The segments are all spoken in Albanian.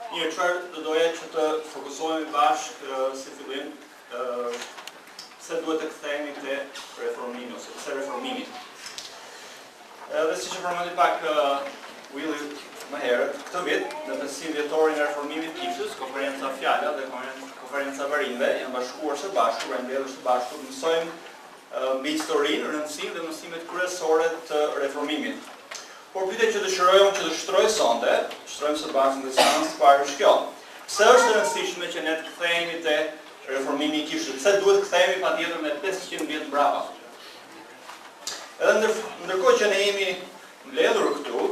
Një çfarë do doja që të fokusohemi bashkë si fillim, se duhet të kthehemi te reformimi ose pse reformimi. Dhe siç e përmendi pak Willi më herët, këtë vit në 500 vjetorin e reformimit të Kishës, Konferenca Fjala dhe Konferenca Varinve janë bashkuar së bashku, pra mbledhur së bashku, mësojmë mbi historinë, rëndësinë dhe mësimet kryesore të reformimit. Por pyetja që dëshirojmë që të shtrojmë së bashku në seancë të parë është kjo. Pse është e rëndësishme që ne të kthehemi te reformimi i Kishës? Pse duhet të kthehemi patjetër me 500 vjet mbrapa? Edhe ndërkohë që ne jemi mbledhur këtu,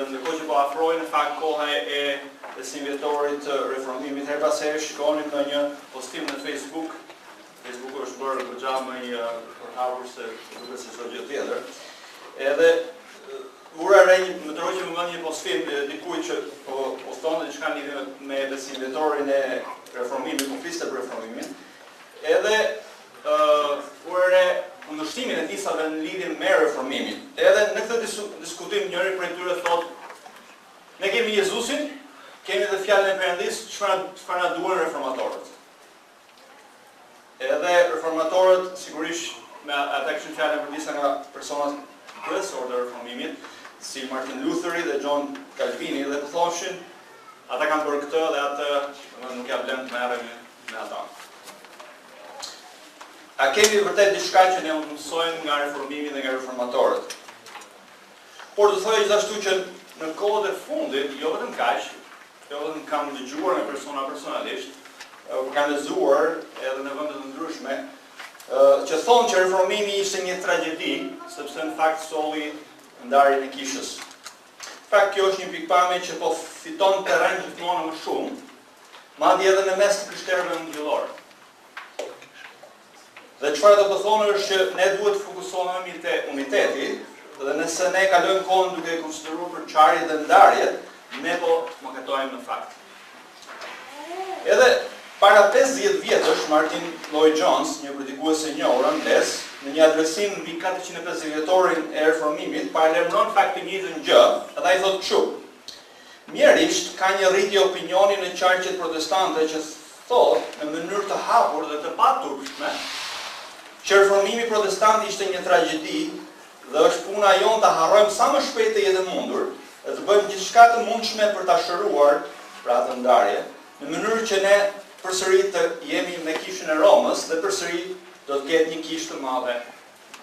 ndërkohë që po afrohen në fakt koha e 500 vjetorit të reformimit, her pas here shikonim në një postim në Facebook. Facebooku është bërë goxha më i përhapur se duket se çdo gjë tjetër. Edhe vura re më troi që më vjen një postim dikujt që po thonë diçka lidhur me 500 vjetorin e reformimit, po fliste për reformimin. Edhe vura re kundërshtimin e disave në lidhje me reformimin. Edhe në këtë diskutim njëri prej tyre thotë, ne kemi Jezusin, kemi dhe fjalën e Perëndis, çfarë na duan reformatorët. Edhe reformatorët sigurisht me ata kishin fjalën për disa nga personat kryesorë të reformimit, si Martin Lutheri dhe John Calvini, dhe të thoshin, ata kanë bërë këtë dhe atë nuk ja blen të merremi me ata. A kemi vërtet diçka që ne mësojmë nga reformimi dhe nga reformatorët? Por të thojë gjithashtu që në kohët e fundit, jo vetëm kaq, jo vetëm kam dëgjuar nga persona personalisht, kam lexuar edhe në vende të ndryshme, që thonë që reformimi ishte një tragjedi, sepse në fakt solli ndarjen e Kishës. Në fakt kjo është një pikpamje që po fiton terren gjithmonë më shumë, madje edhe në mes të krishterëve mbjellor. Dhe çfarë do të thonë është që ne duhet të fokusohemi te uniteti, dhe nëse ne kalojmë kohën duke konsideruar për çarjet dhe ndarjet, ne po mëkatojmë në fakt. Edhe para 50 vjetësh, Martin Lloyd Jones, një predikues i njohur anglez, në një adresim mbi 450 vjetorin e reformimit, paralajmëron fakt të njëjtën gjë, dhe ai thotë kështu: mjerisht ka një rritje opinioni në qarqet protestante që thotë në mënyrë të hapur dhe të paturpshme që reformimi protestant ishte një tragjedi dhe është puna jonë të harrojmë sa më shpejt të jetë mundur dhe të bëjmë gjithçka të mundshme për ta shëruar pra atë ndarje, në mënyrë që ne përsëri të jemi me Kishën e Romës dhe përsëri do të ketë një kishë të madhe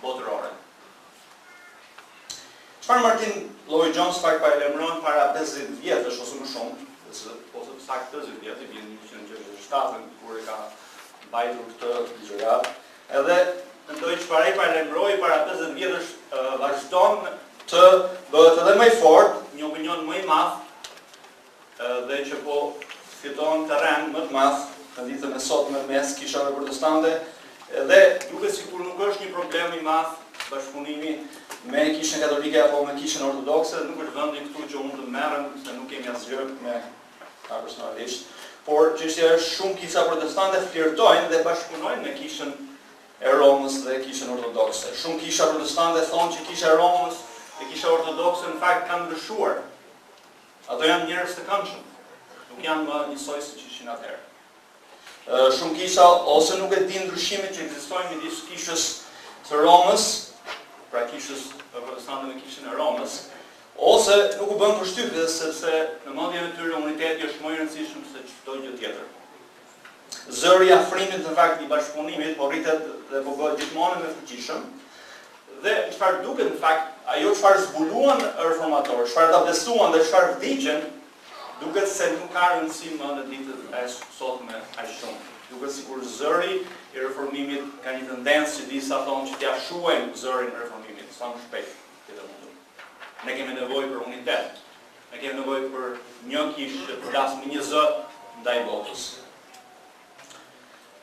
botërore. Çfarë Martin Lloyd Jones pak paralajmëron para 50 vjetësh ose më shumë, ose saktë 50 vjet, i vjen 1967 kur e ka mbajtur këtë ligjërat. Edhe mendoj çfarë ai paralajmëroi para 50 vjetësh vazhdon të bëhet edhe më i fortë, një opinion më i madh dhe që po fiton terren më të madh në ditën e sotme mes kishave protestante, dhe duket sikur nuk është një problem i madh bashkëpunimi me Kishën Katolike apo me Kishën Ortodokse, nuk është vendi këtu që unë të merrem, se nuk kemi asgjë me ta personalisht, por çështja është shumë kisha protestante flirtojnë dhe bashkëpunojnë me Kishën e Romës dhe Kishën Ortodokse. Shumë kisha protestante thonë që Kisha e Romës dhe Kisha Ortodokse në fakt kanë ndryshuar. Ato janë njerëz të këndshëm, nuk janë më njësoj siç ishin atëherë. Shumë kisha ose nuk e din ndryshimet që ekzistojnë midis Kishës së Romës, pra Kishës protestante me Kishën e Romës, ose nuk u bën përshtypje sepse në mendjen e tyre uniteti është më i rëndësishëm se çdo gjë tjetër. Zëri i afrimit në fakt i bashkëpunimit po rritet dhe po bëhet gjithmonë më fuqishëm. Dhe çfarë duket në fakt, ajo çfarë zbuluan reformatorët, çfarë ta besuan dhe çfarë vdiqën, duket se nuk ka rëndësi më në ditët e sotme aq shumë. Duket sikur zëri i reformimit ka një tendencë që disa thonë që t'ia shuajnë zërin e reformimit sa më shpejt të mundur. Ne kemi nevojë për unitet. Ne kemi nevojë për një kishë që të flasë me një zë ndaj botës.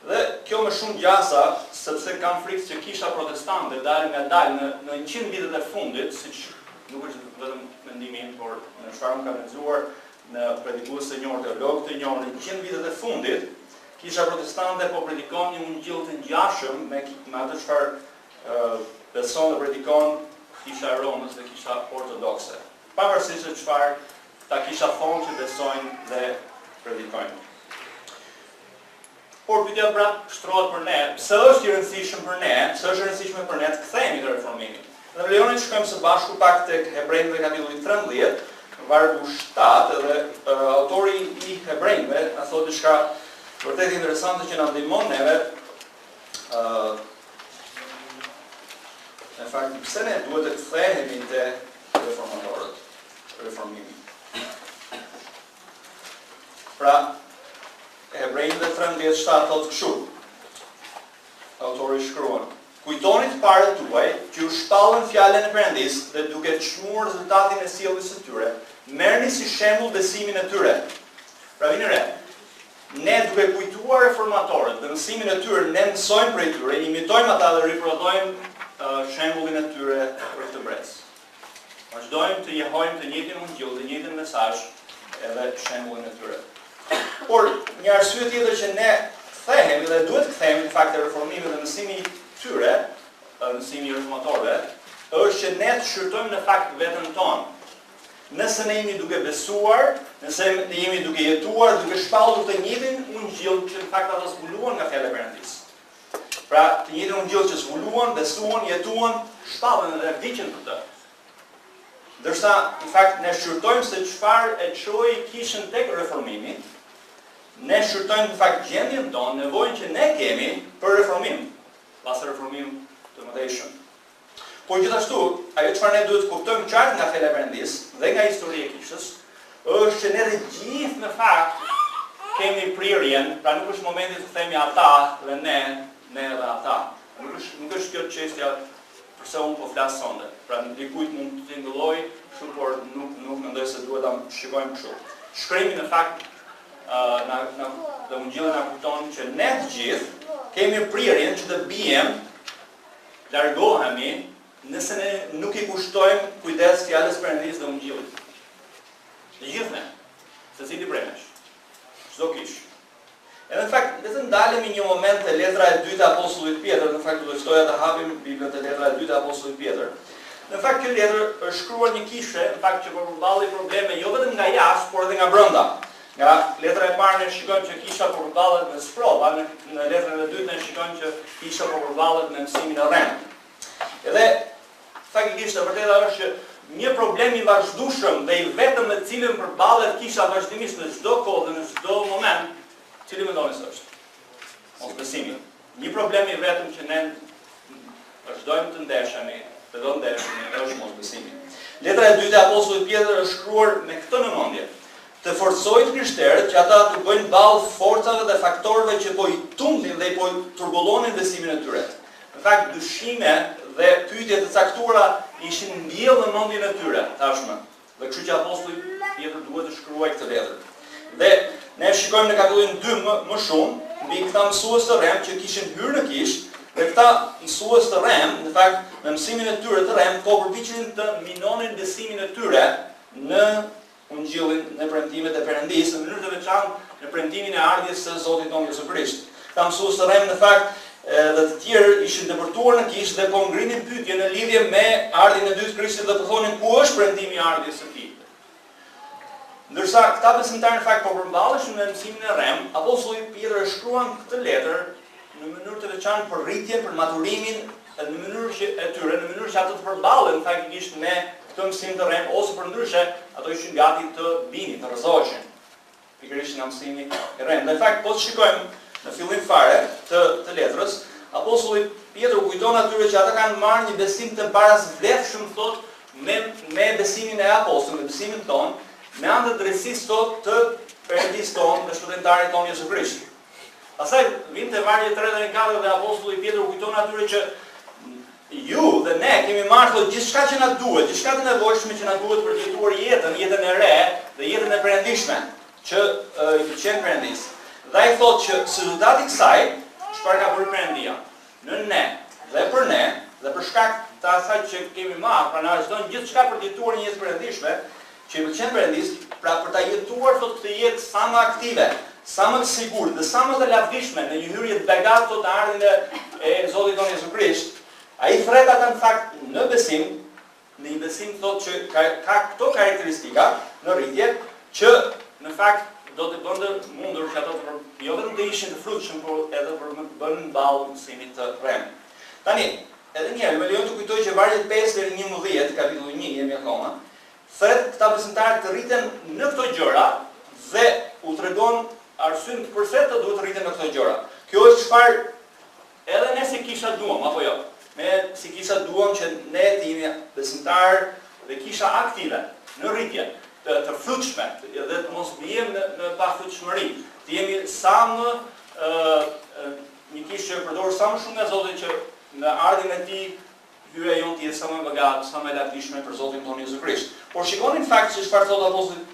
Dhe kjo më shumë gjasa, sepse kam frikë që kisha protestante dalë nga dalë në 100 vitet e fundit, siç nuk është vetëm mendimi im, por në çfarë më ka lexuar në predikues të njohur, teolog të njohur, në 100 vitet e fundit, kisha protestante po predikon një ungjil të ngjashëm me atë çfarë beson dhe predikon Kisha e Romës dhe Kisha Ortodokse. Pavarësisht se çfarë ta kisha thonë që besojnë dhe predikojnë. Por pyetja prap shtrohet për ne, pse është i rëndësishëm për ne, pse është e rëndësishme për ne të kthehemi te reformimi. Dhe në lejoni të shkojmë së bashku pak tek Hebrejve kapitulli 13, vargu 7, edhe autori i Hebrejve na thotë diçka vërtet interesante që na ndihmon neve në fakt pse ne duhet të kthehemi te reformatorët, reformimi. Pra, Hebrejve 13:7 thotë kështu. Autori shkruan: Kujtoni të parët tuaj që u shpallën fjalën e Perëndis dhe duke çmuar rezultatin e sjelljes së tyre, merrni si shembull besimin e tyre. Pra vini re. Ne duke kujtuar reformatorët dhe mësimin e tyre, ne mësojmë prej tyre, imitojmë ata dhe riprodhojmë shembullin e tyre për këtë brez. Vazhdojmë të jehojmë të njëjtin ungjil, të njëjtin mesazh, edhe shembullin e tyre. Por një arsye tjetër që ne kthehemi dhe duhet kthehemi në fakt te reformimi dhe mësimi i tyre, mësimi i reformatorëve, është që ne të shqyrtojmë në fakt veten tonë. Nëse ne jemi duke besuar, nëse ne jemi duke jetuar, duke shpallur të njëjtin ungjil që në fakt ata zbuluan nga fjala e Perëndis. Pra, të njëjtin ungjil që zbuluan, besuan, jetuan, shpallën dhe vdiqën për të. Ndërsa, në fakt, ne shqyrtojmë se çfarë e çoi kishën tek reformimi, ne shqyrtojmë në fakt gjendjen tonë, nevojën që ne kemi për reformim, pas reformim të mëdhëshëm. Por gjithashtu, ajo çfarë ne duhet të kuptojmë qartë nga fjala e Perëndis dhe nga historia e kishës, është që ne të gjithë në fakt kemi prirjen, pra nuk është momenti të themi ata dhe ne dhe ata. Nuk është kjo çështja përse unë po flas sonte. Pra dikujt mund të tingëlloj, kështu por nuk mendoj se duhet ta shikojmë kështu. Shkrimi në fakt dhe ungjilli na kujton që ne të gjithë kemi prirjen që të bijem, largohemi, nëse ne nuk i kushtojmë kujdes fjalës Perëndis dhe ungjillit. Të gjithë ne, secili prej nesh, çdo kish. Edhe në fakt, le të ndalemi një moment te letra e dytë e apostullit Pjetër, në fakt do të shtoja të hapim Biblën te letra e dytë e apostullit Pjetër. Në fakt kjo letër është shkruar një kishe, në fakt që përballi probleme jo vetëm nga jashtë, por edhe nga brenda. Nga letra e parë ne shikojmë që kisha përballet me sprova, në letrën e dytë ne shikojmë që kisha përballet me mësimin e rrem. Edhe faktikisht e vërteta është që një problem i vazhdueshëm dhe i vetëm me cilin përballet kisha vazhdimisht në çdo kohë dhe në çdo moment, cili mendoni se është? Mosbesimi. Një problem i vetëm që ne vazhdojmë të ndeshemi, është mosbesimi. Letra e dytë e apostullit Pjetër është shkruar me këtë nëmendje: të forcojë krishterët që ata të bëjnë ballë forcave dhe faktorëve që po i tundin dhe i po turbullonin besimin e tyre. Në fakt, dyshime dhe pyetje të caktuara ishin mbjellë në mendjen e tyre tashmë. Dhe kështu që apostulli Pjetër duhet të shkruajë këtë letër. Dhe ne shikojmë në kapitullin 2 më shumë mbi këta mësues të rrem që kishin hyrë në kishë, dhe këta mësues të rrem, në fakt, me mësimin e tyre të rrem, po përpiqen të minonin besimin e tyre në ungjillin, në premtimet e Perëndisë, në mënyrë të veçantë në premtimin e ardhjes së Zotit tonë Jezu Krisht. Këta mësues të rrem, në fakt, dhe të tjerë ishin depërtuar në kishë dhe po ngrinin pyetje në lidhje me ardhjen e dytë të Krishtit dhe po thonin ku është premtimi i ardhjes së tij. Ndërsa këta besimtarë në fakt po përmballeshin me mësimin e rrem, apostulli Pjetër e shkruan këtë letër në mënyrë të veçantë për rritjen, për maturimin në mënyrë që e tyre, në mënyrë që ato të përballen faktikisht me këtë mësim të rrem, ose për ndryshe ato ishin gati të binin, të rrezoheshin pikërisht nga mësimi i rrem. Në fakt po të shikojmë në fillim fare të letrës, apostulli Pjetër kujton atyre që ata kanë marrë një besim të barazvlefshëm, thot, me besimin e apostullit, me besimin ton, me anë të drejtësisë tot të Perëndisë tonë, të shpëtimtarit tonë Jezu Krisht. Pastaj vjen te vargu 3 dhe 4 dhe apostulli Pjetër kujton atyre që ju dhe ne kemi marrë gjithçka që na duhet, gjithçka të nevojshme që na duhet për të jetuar jetën e re dhe jetën e perëndishme që i pëlqen Perëndisë. Dhe ai thotë që si rezultati i kësaj, çfarë ka bërë Perëndia në ne dhe për shkak të asaj që kemi marrë, pra na vazhdon gjithçka për të jetuar një jetë perëndishme, që i pëlqen Perëndisë, pra për ta jetuar thotë këtë jetë sa më aktive, sa më të sigurt dhe sa më të lavdishme në një hyrje të begatë të ardhin e Zotit tonë Jezu Krisht, ai thret ata në fakt në besim, në një besim thotë që ka këto karakteristika në rritje që në fakt do të bënte mundur që ato jo vetëm të ishin të frutshëm, por edhe për të bënë mballë mësimit të rrem. Tani, edhe një herë, më lejon të kujtoj që vargjet 5 deri 11, kapitulli 1 jemi akoma, thret këta besimtarë të rriten në këto gjëra dhe u tregon arsyen përse të duhet të rriten në këto gjëra. Kjo është çfarë edhe ne si kisha duam, apo jo? Ne si kisha duam që ne të jemi besimtarë dhe kisha aktive në rritje të frutshme dhe të mos bëjmë në pafrutshmëri. Të jemi sa më një kishë që përdor sa më shumë nga Zoti që në ardhin e tij hyrja jonë të jetë sa më e begatë, sa më e lavdishme për Zotin tonë Jezu Krisht. Por shikoni në fakt se çfarë thot apostulli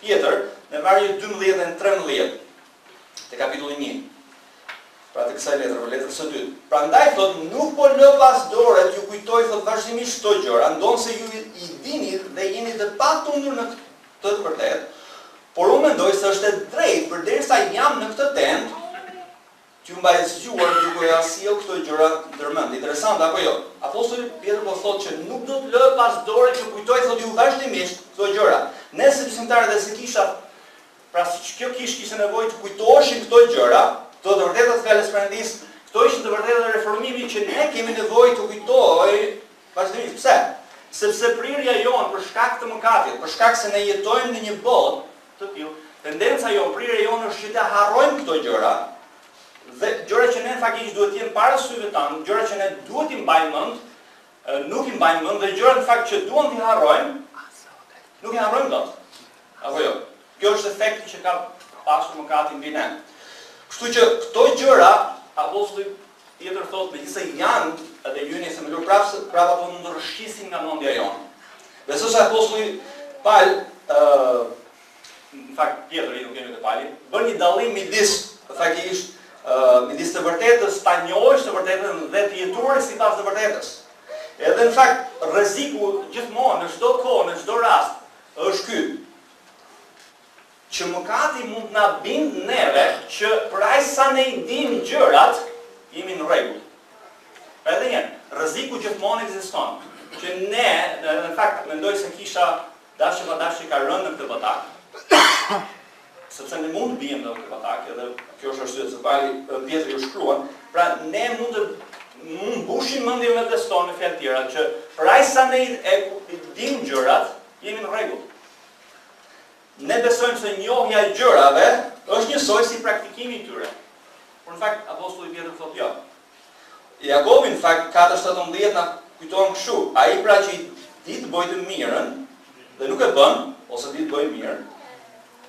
Pjetër në vargjet 12 dhe 13 te kapitulli 1. Pra të kësaj letre, letrës së dytë. Prandaj thot, nuk po lë pas dore t'ju kujtoj thot vazhdimisht këto gjëra, ndonse ju i dini dhe jeni të patundur në këtë të vërtetë, por unë mendoj se është e drejtë përderisa jam në këtë tent, t'ju mbaj zgjuar duke ja sjell këto gjëra ndërmend. Interesant apo jo? Apostulli Pjetër po thotë që nuk do të lë pas dore t'ju kujtoj thot ju vazhdimisht këto gjëra. Ne si besimtarë dhe si kisha, pra siç kjo kishte nevojë të kujtoheshin këto gjëra, të vërtetat fjalës Perëndis, këto ishin të vërtetat e reformimit që ne kemi nevojë të kujtohej vazhdimisht. Pse? Sepse prirja jonë për shkak të mëkatit, për shkak se ne jetojmë në një botë të tillë, tendenca jonë, prirja jonë është që të harrojmë këto gjëra, dhe gjëra që ne faktikisht duhet të jenë para syve tanë, gjëra që ne duhet i mbajmë mend, nuk i mbajmë mend dhe gjëra në fakt që duam t'i harrojmë, nuk i harrojmë dot. Apo jo? Kjo është efekti që ka pasur mëkati mbi ne. Kështu që këto gjëra, apostulli Pjetër thotë, megjithëse janë edhe ju jeni themelur prapë apo mund të rrëshqisin nga mendja jonë. Besoj se apostulli Paul, në fakt Pjetër i nuk kemi të Pauli, bën një dallim midis faktikisht midis të vërtetës, ta njohësh të vërtetën dhe të jetuar sipas të vërtetës. Edhe në fakt rreziku gjithmonë në çdo kohë, në çdo rast, është ky. Që mëkati mund na bind neve që për aq sa ne i dim gjërat, jemi në rregull. Pra edhe një, rreziku gjithmonë ekziston. Që ne, në fakt, mendoj se kisha dashje pa dashje ka rënë në këtë batakë. Sepse ne mund të bijmë në këtë batakë, edhe kjo është arsye se Pjetri ju shkruan, pra ne mund mbushim mendjen me teston me fjalë tjera që për aq sa ne i dim gjërat, jemi në rregull. Ne besojmë se njohja e gjërave është njësoj si praktikimi i tyre. Por në fakt apostulli Pjetër thotë jo. Jakobi në fakt 4:17 na kujton kështu, ai pra që i di të bëjë të mirën dhe nuk e bën, ose di të bëjë mirë,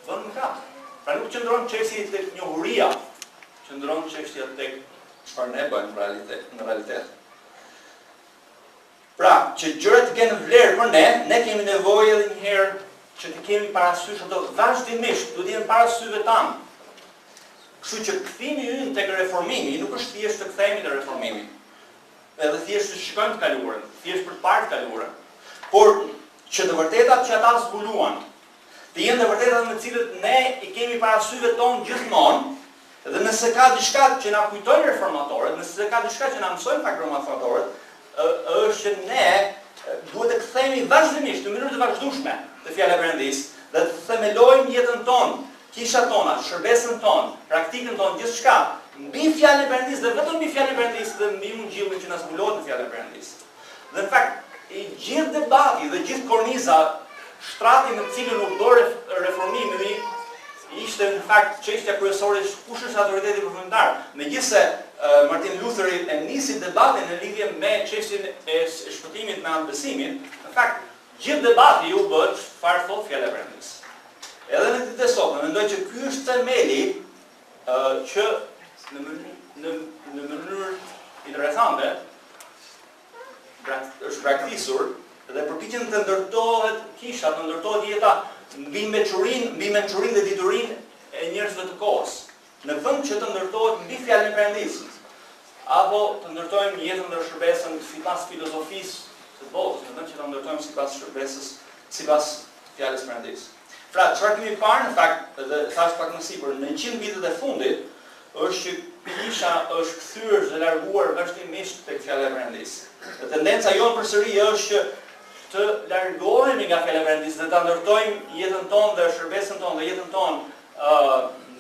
bën mëkat. Pra nuk qëndron çështja tek njohuria, qëndron çështja tek çfarë ne bëjmë në realitet. Pra, që gjërat të kenë vlerë për ne, ne kemi nevojë edhe një herë që të kemi parasysh ato vazhdimisht, duhet të jenë para syve tanë. Kështu që kthimi ynë tek reformimi nuk është thjesht të kthehemi te reformimi. Edhe thjesht të shikojmë të kaluarën, thjesht për të parë të kaluarën. Por që të vërtetat që ata zbuluan, të jenë të vërtetat me të cilët ne i kemi para syve tonë gjithmonë, dhe nëse ka diçka që na kujtojnë reformatorët, nëse ka diçka që na mësojnë pak reformatorët, është që ne duhet të kthehemi vazhdimisht në mënyrë të vazhdueshme te fjala e Perëndis dhe të themelojmë jetën tonë, kishat tona, shërbesën tonë, praktikën tonë, gjithçka mbi fjalën e Perëndis dhe vetëm mbi fjalën e Perëndis dhe mbi ungjillin që na zbulohet në fjalën e Perëndis. Dhe në fakt, i gjithë debati dhe gjithë korniza, shtrati në cilën u bë reformimi ishte në fakt çështja kryesore kush është autoriteti përfundimtar. Megjithse Martin Lutheri e nisi debatin në lidhje me çështjen e shpëtimit me anë besimit, në fakt gjithë debati u bë çfarë thotë fjala e Perëndis. Edhe në ditën e sotme mendoj që ky është themeli që në mënyrë interesante është praktikisur dhe përpiqen të ndërtohet kisha, të ndërtohet jeta mbi mençurinë dhe diturinë e njerëzve të kohës. Në vend që të ndërtohet mbi fjalën e Perëndis, apo të ndërtojmë jetën dhe shërbesën sipas filozofisë së botës, në vend që të ndërtojmë sipas shërbesës, sipas fjalës së Perëndis. Pra, çfarë kemi parë në fakt, dhe thash pak më sipër, në 100 vitet e fundit, është që kisha është kthyer dhe larguar vazhdimisht tek fjala e Perëndis. Dhe tendenca jonë përsëri është që të largohemi nga fjala e Perëndis dhe ta ndërtojmë jetën tonë dhe shërbesën tonë dhe jetën tonë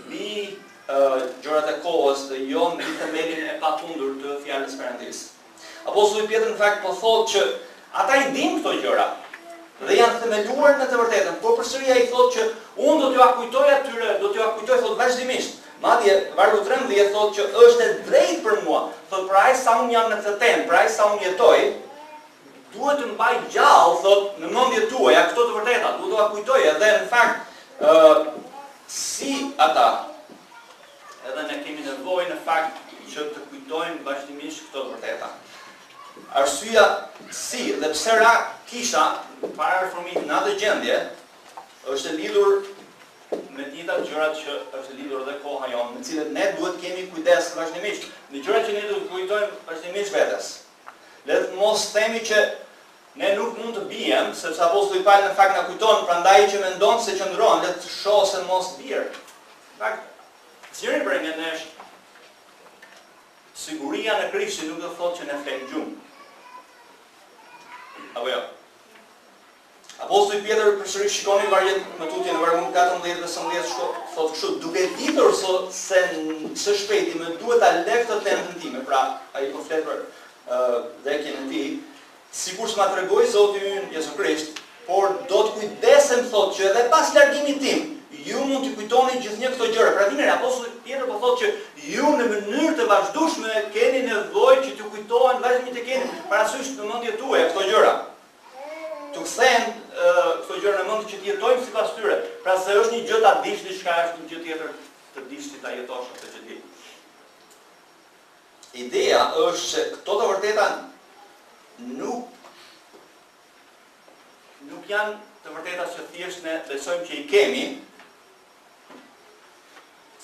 mbi gjërat e kohës dhe jo mbi themelin e patundur të fjalës Perëndis. Apostulli Pjetër në fakt po thotë që ata i dinë këto gjëra dhe janë themeluar në të vërtetën, por përsëri ai thotë që unë do t'ju kujtoj atyre, do t'ju kujtoj thotë vazhdimisht. Madje vargu 13 thotë që është e drejtë për mua, thotë për aq sa unë jam në këtë temë, për aq sa unë jetoj, duhet të mbaj gjallë thotë në mendjet tuaja këto të vërteta, duhet t'u kujtoj edhe në fakt si ata edhe ne kemi nevojë në fakt që të kujtojmë vazhdimisht këto të vërteta. Arsyeja si dhe pse ra kisha para reformimit në atë gjendje është e lidhur me gjitha gjërat që është lidhur dhe koha jonë, në cilët ne duhet kemi kujdes vazhdimisht, në gjërat që ne duhet kujtojmë vazhdimisht vetes. Le të mos themi që ne nuk mund të bijem, sepse apostulli Paul në fakt na kujton, prandaj që mendon se qëndron, le të shohë se mos bjerë. Në fakt, zëri për nga nesh, siguria në Krishtin nuk do thotë që ne flen gjumë. Apo jo? Apostulli Pjetër përsëri shikoni vargjet më tutje në vargun 14 dhe 15 thotë kështu, duke ditur se së shpejti më duhet ta lë këtë tendën time, pra ai po flet për vdekjen e tij, sikur ma tregoi Zoti ynë Jezu Krisht, por do të kujdesem thotë që edhe pas largimit tim, ju mund të kujtoni gjithnjë këto gjëra. Pra dini, apostulli Pjetër po thotë që ju në mënyrë të vazhdueshme keni nevojë që t'ju kujtohen vazhdimisht të keni parasysh në mendjet tuaja këto gjëra. Të kthehen këto gjëra në mend që të jetojmë sipas tyre. Pra se është një gjë ta dish diçka, është një gjë tjetër të dish si ta jetosh atë që di. Ideja është se këto të vërteta nuk janë të vërteta që thjesht ne besojmë që i kemi,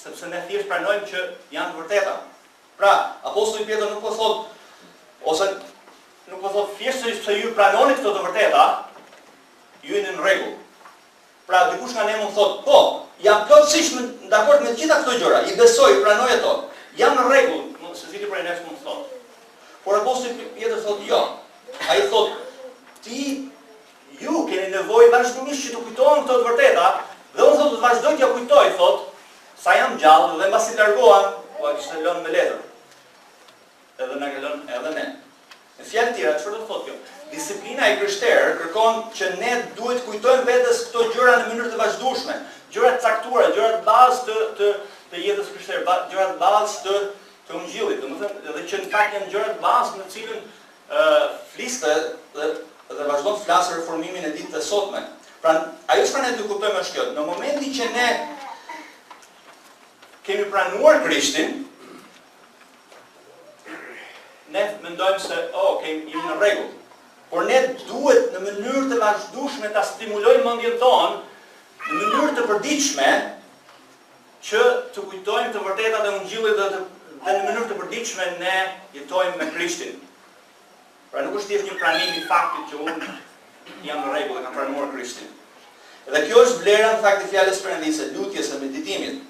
sepse ne thjesht pranojmë që janë të vërteta. Pra, apostulli Pjetër nuk po thotë, ose nuk po thotë thjesht se ju pranoni këto të vërteta, ju jeni në rregull. Pra, dikush nga ne mund thotë, po, jam plotësisht dakord me të gjitha këto gjëra, i besoj, pranoj ato, jam në rregull, secili prej nesh mund të thotë. Por apostulli Pjetër thotë jo. Ai thotë, ju keni nevojë vazhdimisht që të kujtohen këto të vërteta, dhe unë thotë të vazhdoj t'ja kujtoj, thotë, sa jam gjallë dhe mbasi largohem, po e kishte lënë me letër. Edhe na ka lënë edhe ne. Në fjalë tjera, çfarë do thotë kjo? Disiplina e krishterë kërkon që ne duhet kujtojmë vetes këto gjëra në mënyrë të vazhdueshme, gjëra të caktuara, gjëra të bazë të jetës krishtere, gjëra të bazë të ungjillit, domethënë edhe që në fakt janë gjëra të bazë në cilën fliste dhe vazhdon të flasë reformimin e ditës së sotme. Pra, ajo çfarë ne duhet kuptojmë është kjo, në momentin që ne kemi pranuar Krishtin, ne mendojmë se, jemi në rregull. Por ne duhet në mënyrë të vazhdueshme ta stimulojmë mendjen tonë në mënyrë të përditshme që të kujtojmë të vërtetat e ungjillit dhe në mënyrë të përditshme ne jetojmë me Krishtin. Pra nuk është thjesht një pranim i faktit që unë jam në rregull dhe kam pranuar Krishtin. Dhe kjo është vlera në fakt e fjalës Perëndisë, lutjes së meditimit.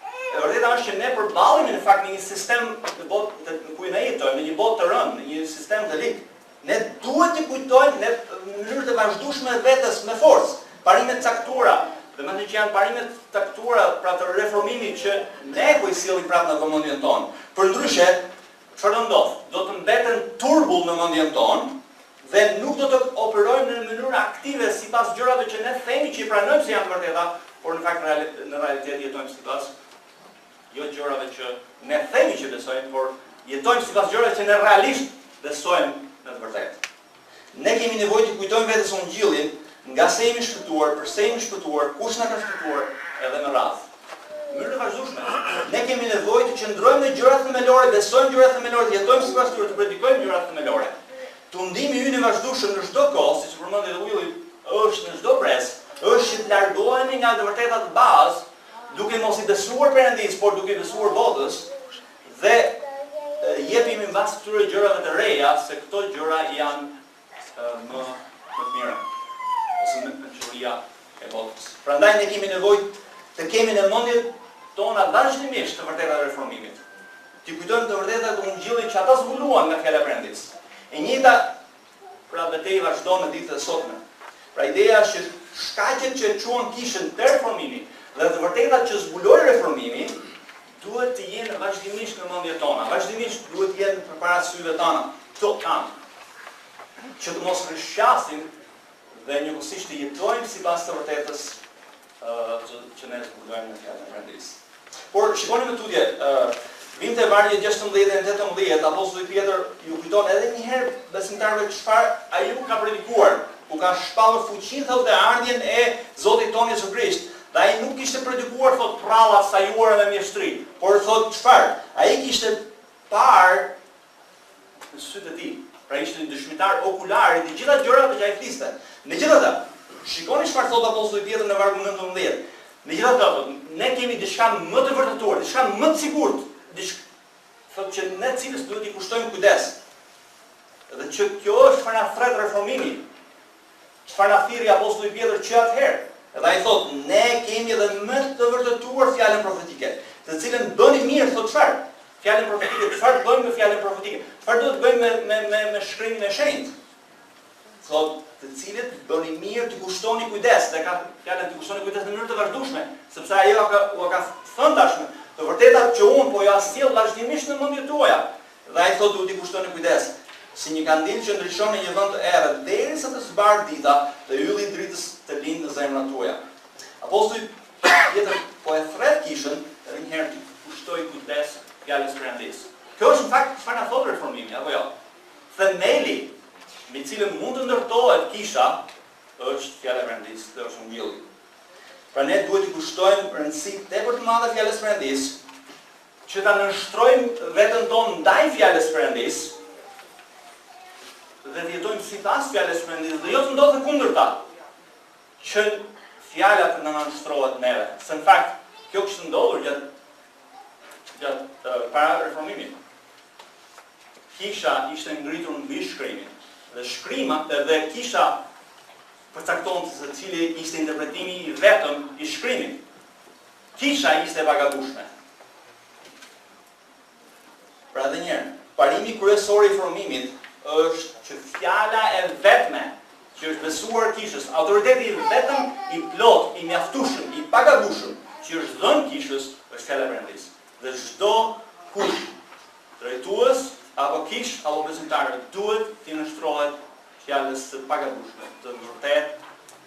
E vërteta është që ne përballemi në fakt në një sistem të botë në ku ne jetojmë, në një botë të rëndë, në një sistem të ligë. Ne duhet të kujtojmë në mënyrë të vazhdueshme vetes me forcë, parimet caktuara, dhe mendoj që janë parimet caktuara pra të reformimit që ne po i sillim prapë në vëmendjen tonë. Përndryshe, çfarë do ndodh? Do të mbeten turbull në mendjen tonë dhe nuk do të operojmë në mënyrë aktive sipas gjërave që ne themi që i pranojmë se janë të vërteta, por në fakt në realitet jetojmë sipas jo gjërave që ne themi që besojmë, por jetojmë sipas gjërave që ne realisht besojmë në të vërtetë. Ne kemi nevojë të kujtojmë vetes ungjillin, nga se jemi shpëtuar, pse jemi shpëtuar, kush na ka shpëtuar, edhe me radhë. Në mënyrë të vazhdueshme, ne kemi nevojë të qëndrojmë në gjërat themelore, besojmë gjërat themelore, të jetojmë sipas tyre, të predikojmë gjërat themelore. Tundimi ynë i vazhdueshëm në çdo kohë, siç përmendi edhe Willi, është në çdo pres, është që të largohemi nga të vërtetat bazë, duke mos i besuar Perëndis, por duke besuar botës, dhe jepimi mbas këtyre gjërave të reja, se këto gjëra janë më të mira, ose në mençuria e botës. Prandaj ne kemi nevojë të kemi në mendjen tona vazhdimisht të vërtetat e reformimit. Të kujtojmë të vërtetat e ungjillit që ata zbuluan nga fjala e Perëndis. E njëjta pra betejë vazhdon në ditët e sotme. Pra ideja është që shkaqet që quhen kishën të reformimit Dhe të vërtetat që zbuloi reformimi duhet të jenë vazhdimisht në mendjet tona, vazhdimisht duhet të jenë përpara syve tona, këto kanë, që të mos rishqasim dhe njëkohësisht të jetojmë sipas të vërtetës që ne zbulojmë në fjalën e Perëndisë. Por shikoni më tutje, vinte vargje 16 dhe 18, apostulli Pjetër ju kujton edhe një herë besimtarëve çfarë ai u ka predikuar, u ka shpallur fuqinë thotë e ardhjen e Zotit tonë Jezu Krisht. Dhe ai nuk kishte predikuar thot pralla sajuara me mjeshtri, por thot çfarë? Ai kishte parë në sytë e tij. Pra ishte një dëshmitar okular i të gjitha gjërat që ai fliste. Megjithatë, shikoni çfarë thot apostulli Pjetër në vargun 19. Megjithatë, ne kemi diçka më të vërtetuar, diçka më të sigurt, thotë që ne cilës duhet i kushtojmë kujdes. Dhe që kjo është çfarë na thret reformimi. Çfarë na thirrri apostulli Pjetër që atëherë. Edhe ai thotë, ne kemi edhe më të vërtetuar fjalën profetike, të cilën bëni mirë, thotë çfarë? Fjalën profetike, çfarë bëjmë me fjalën profetike? Çfarë duhet bëjmë me shkrimin e shenjtë? Thotë, të cilët bëni mirë të kushtoni kujdes, dhe ka fjalën të kushtoni kujdes në mënyrë të vazhdueshme, sepse ajo u ka thënë tashmë, të vërtetat që unë po ja sjell vazhdimisht në mendjet tuaja. Dhe ai thotë duhet të kushton kujdes, si një kandil që ndriçon në një vend të errët derisa të zbardh dita dhe ylli i dritës të lindë në zemrat tuaja. Apostulli Pjetër po e thret kishën edhe një herë të kushtoj kujdes fjalës Perëndisë. Kjo është në fakt çfarë na thotë reformimi, apo jo? Themeli me cilën mund të ndërtohet kisha është fjala e Perëndisë, dhe është Ungjilli. Pra ne duhet të kushtojmë rëndësi tepër të madhe fjalës Perëndisë, që ta nënshtrojmë veten tonë ndaj fjalës Perëndisë, dhe të jetojmë sipas fjalës Perëndisë, dhe jo të ndodhë kundërta, që fjala të na nënshtrohet neve. Se në fakt, kjo kishte ndodhur gjatë para reformimit. Kisha ishte ngritur mbi shkrimin, dhe shkrima dhe kisha përcakton se cili ishte interpretimi i vetëm i shkrimit. Kisha ishte e pagabueshme. Pra edhe një herë, parimi kryesor i reformimit është që fjala e vetme që është besuar kishës, autoriteti vetëm i plot, i mjaftueshëm, i pagabueshëm që është dhënë kishës është fjala e Perëndisë. Dhe çdo kush, drejtues apo kish apo besimtar duhet të nënshtrohet fjalës së pagabueshme, të vërtetë,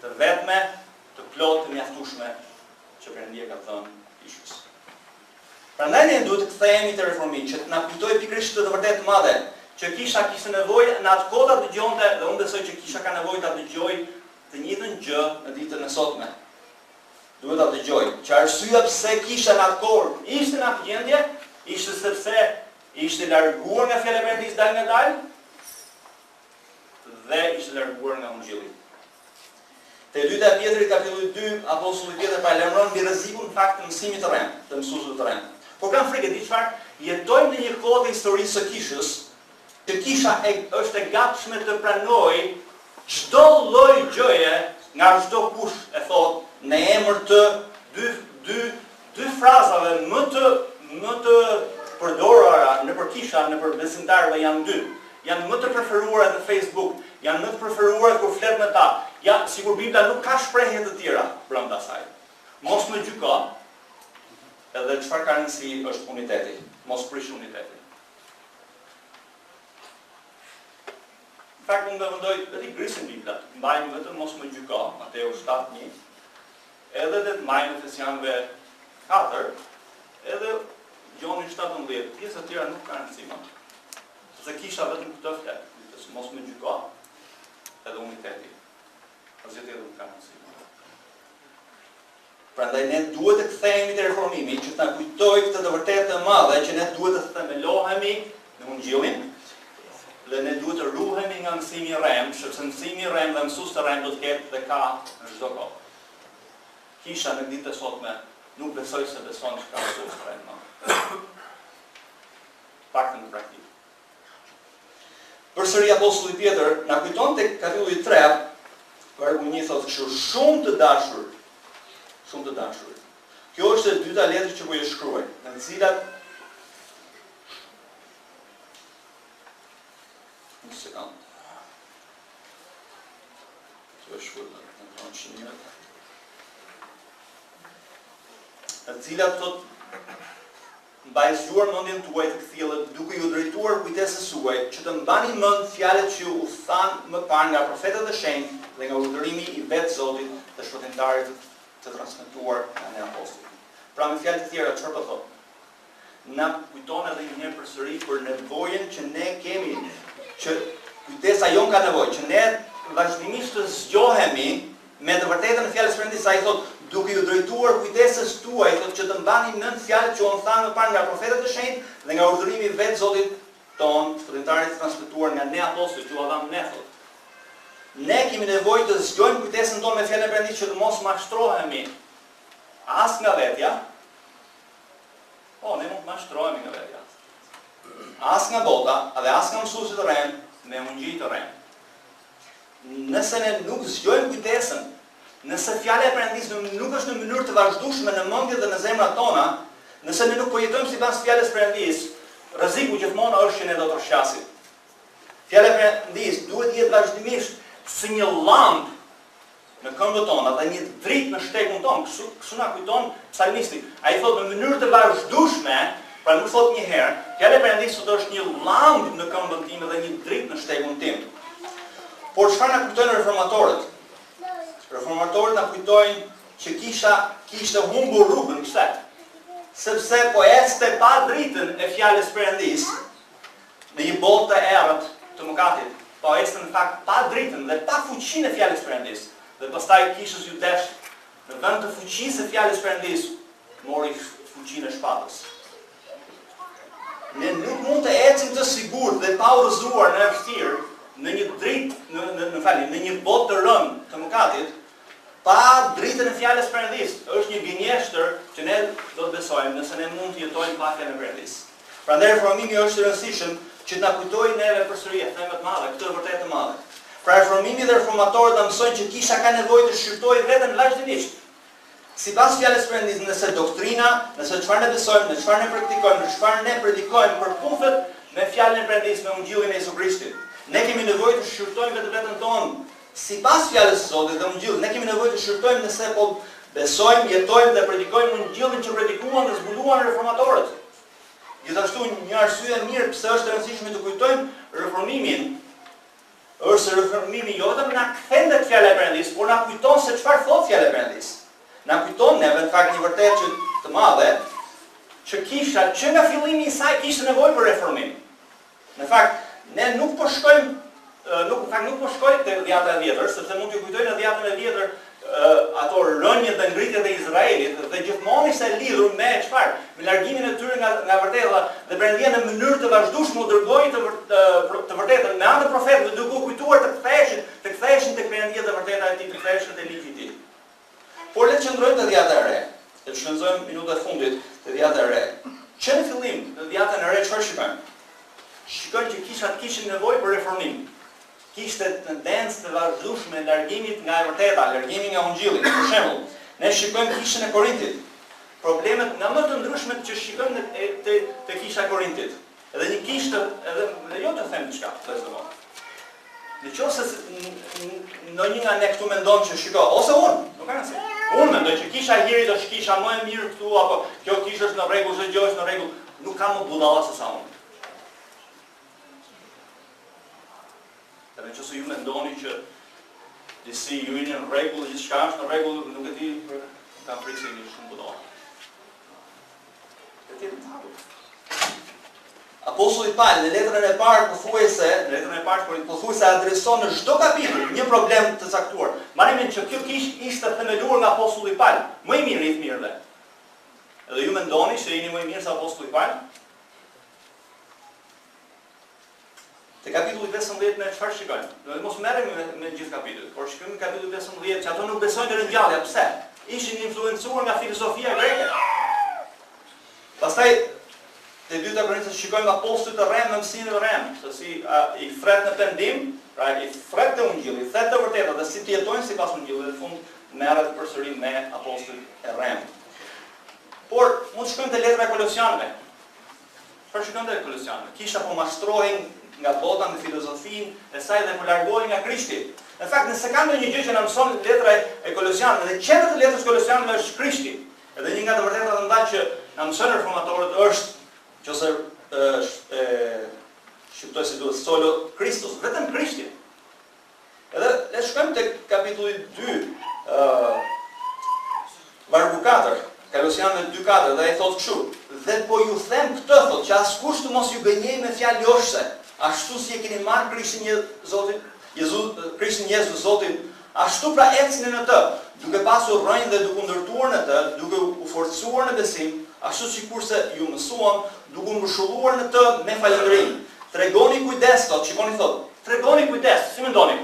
të vetme, të plotë, të mjaftueshme që Perëndia ka thënë kishës. Prandaj ne duhet të kthehemi te reformimi, që të na kujtojë pikërisht të vërtetë madhe, që kisha kishte nevojë në atë kohë ta dëgjonte, dhe unë besoj që kisha ka nevojë ta dëgjojë të njëjtën gjë në ditën e sotme. Duhet ta dëgjojë. Që arsyeja pse kisha në atë kohë ishte në atë gjendje, ishte sepse ishte larguar nga fjala e Perëndisë dal nga dal dhe ishte larguar nga Ungjilli. Te dyta e Pjetrit kapitulli 2, apostulli Pjetër paralajmëron mbi rrezikun në fakt të mësimit të rënd, të mësuesve të rënd. Por kam frikë di çfarë, jetojmë në një kohë të historisë së kishës, që kisha është e gatshme të pranojë çdo lloj gjëje nga çdo kush e thot në emër të dy frazave më të përdorura nëpër kisha, nëpër besimtarëve janë dy. Janë më të preferuara në Facebook, janë më të preferuara kur flet me ta. Ja, sikur Bibla nuk ka shprehje të tjera brenda saj. Mos më gjyko, edhe çfarë ka rëndësi është uniteti. Mos prish unitetin. Në fakt unë mendoj të grisin Bibla, mbajmë vetëm mos më gjyko, Mateu 7:1, edhe të mbajmë Efesianëve 4, edhe Gjoni 17, pjesë të tjera nuk kanë rëndësi më. Se kisha vetëm këtë flet, mos më gjyko, edhe uniteti. Asgjë tjetër nuk ka rëndësi. Prandaj ne duhet të kthehemi te reformimi, që ta kujtojë këtë të vërtetë të madhe që ne duhet të themelohemi në Ungjillin, dhe ne duhet të ruhemi nga mësimi i rrem, sepse mësimi i rrem dhe mësues të rrem do të ketë dhe ka në çdo kohë. Kisha në ditët e sotme nuk besoj se beson që ka mësues të rrem. Faktën në praktikë. Përsëri apostulli Pjetër na kujton tek kapitulli 3, vargu 1 thotë kështu: shumë të dashur. Kjo është e dyta letër që po ju shkruaj, në të cilat një sekond. Kjo është shkruar në shënjët. të cilat thot mbaj zgjuar mendjen tuaj të kthjellët, duke ju drejtuar kujtesës suaj, që të mbani mend fjalët që u thanë më parë nga profetët e shenjtë dhe nga urdhërimi i vetë Zotit të shpëtimtarit të transmetuar nga ne apostujt. Pra me fjalë të tjera, çfarë po thot? Na kujton edhe një herë përsëri për nevojën që ne kemi, që kujtesa jon ka nevojë, që ne vazhdimisht të zgjohemi me të vërtetën e fjalës së Perëndisë. Ai thot, duke ju drejtuar kujtesës tuaj, thot që të mbani mend fjalët që u thanë më parë nga profetët e shenjtë dhe nga urdhërimi i vetë Zotit ton, shpëtimtarit të transmetuar nga ne apostujt, ju adam ne thot. Ne kemi nevojë të zgjojmë kujtesën tonë me fjalën e Perëndisë që të mos mashtrohemi as nga vetja. Ne mund të mashtrohemi nga vetja. As nga bota, edhe as nga mësuesit të rrem, me ungjij të rrem. Nëse ne nuk zgjojmë kujtesën, nëse fjala e Perëndisë nuk është në mënyrë të vazhdueshme në mendjet dhe në zemrat tona, nëse ne nuk po jetojmë sipas fjalës së Perëndisë, rreziku gjithmonë është që ne do të rrshqasim. Fjala e Perëndisë duhet të jetë vazhdimisht si një llampë në këmbët tona dhe një dritë në shtekun tonë. Kështu na kujton psalmisti. Ai thotë në mënyrë të vazhdueshme, pra nuk thotë një herë, fjala e Perëndisë është një llampë në këmbën time dhe një dritë në shtekun tim. Por çfarë na kujtojnë reformatorët? Reformatorët na kujtojnë që kishte humbur rrugën, pse? Sepse po ecte pa dritën e fjalës Perëndisë në një botë të errët të mëkatit. Po ecte në fakt pa dritën dhe pa fuqinë e fjalës Perëndisë. Dhe pastaj kishës ju desh në vend të fuqisë së fjalës Perëndisë, mori fuqinë e shpatës. Ne nuk mund të ecim të sigurt dhe pa urrëzuar në vështirë në një dritë, në një botë të rënd të mëkatit, pa dritën e fjalës Perëndisë. Është një gënjeshtër që ne do të besojmë nëse ne mund të jetojmë pa fjalën e Perëndisë. Prandaj reformimi është i rëndësishëm që të na kujtojë neve përsëri themat të mëdha, këtë vërtet të madhe. Pra reformimi dhe reformatorët na mësojnë që kisha ka nevojë të shqyrtojë veten vazhdimisht. Sipas fjalës së Perëndisë, nëse doktrina, nëse çfarë ne besojmë, në çfarë ne praktikojmë, në çfarë ne predikojmë përputhet me fjalën e Perëndisë, me ungjillin e Jezu Krishtit. Ne kemi nevojë të shqyrtojmë veten tonë sipas fjalës së Zotit dhe ungjillit. Ne kemi nevojë të shqyrtojmë nëse po besojmë, jetojmë dhe predikojmë ungjillin që predikuan dhe zbuluan reformatorët. Gjithashtu një arsye e mirë pse është e rëndësishme të kujtojmë reformimin, është se reformimi jo vetëm na kthen tek fjala e Perëndisë, por na kujton se çfarë thotë fjala e Perëndisë. Na kujton neve në fakt një vërtetë që të madhe, që kisha që nga fillimi i saj kishte nevojë për reformim. Në fakt, ne nuk po shkojmë, nuk po shkoj te dhjata e vjetër, sepse mund t'ju kujtoj në dhjatën e vjetër ato rënjet dhe ngritjet e Izraelit dhe gjithmonë ishte lidhur me çfarë? Me largimin e tyre nga vërteta dhe Perëndia në mënyrë të vazhdueshme u dërgoi të vërtetën me anë të profetëve duke u kujtuar të ktheheshin tek Perëndia dhe vërteta e tij, të ktheheshin te ligji i tij. Por le të qëndrojmë te dhjata e re. Le të shfrytëzojmë minutën e fundit te dhjata e re. Që në fillim të dhjatën e re çfarë shikojmë? Shikojmë që kishat kishin nevojë për reformim. Kishte tendencë të vazhdueshme largimit nga e vërteta, largimi nga ungjilli. Për shembull, ne shikojmë kishën e Korintit. Problemet nga më të ndryshmet që shikojmë te kisha e Korintit. Edhe një kishte, edhe jo të them diçka, vëllezër. Nëse ndonjë nga ne këtu mendon që ose unë, nuk ka rëndësi. Unë mendoj që kisha e Hirit është kisha më e mirë këtu apo kjo kishë është në rregull, çdo gjë është në rregull, nuk ka më budalla se sa unë. Edhe nëse ju mendoni që disi ju jeni në rregull, gjithçka është në rregull, nuk e di, kam frikë se jeni shumë budalla. Apostulli Paul në letrën e parë pothuajse adreson në çdo kapitull një problem të caktuar. Marrim që kjo kishë ishte themeluar nga apostulli Paul, më i miri i mirëve. Edhe ju mendoni se jeni më i mirë se apostulli Paul? Te kapitulli 15 ne çfarë shikojmë? Do të mos merremi me gjithë kapitullit, por shikojmë kapitulli 15 që ato nuk besojnë në ringjallje. Pse? Ishin influencuar nga filozofia greke. Pastaj te 2 Korinthës shikojmë apostujt të rrem me mësimin e rrem, se si i fret në pendim, pra i fret të ungjillit, i fret të vërtetë dhe si të jetojnë sipas ungjillit, në fund merret përsëri me apostujt e rrem. Por mund të shkojmë te letra e Kolosianëve. Çfarë shikojmë te Kolosianëve? Kisha po mashtrohen nga bota me filozofinë e saj dhe po largohen nga Krishti. Në fakt, nëse ka ndonjë gjë që na mëson letra e Kolosianëve, dhe qendra e letrës Kolosianëve është Krishti. Edhe një nga të vërtetat të mëdha që na mëson reformatorët është nëse shqiptoj si duhet solo Kristus, vetëm Krishti. Edhe le shkojmë tek kapitulli 2, vargu 4, Kolosianëve 2:4, dhe ai thotë kështu: "Dhe po ju them këtë, thotë, që askush të mos ju gënjej me fjalë joshse, ashtu si e keni marrë Krishtin Krishtin Jezus Zotin, ashtu pra ecni në të, duke pasur rrënjë dhe duke ndërtuar në të, duke u forcuar në besim, ashtu sikurse ju mësuam, duke u mbëshulluar në të me falënderim. Tregoni kujdes, thotë, shikoni thotë, tregoni kujdes, si mendoni?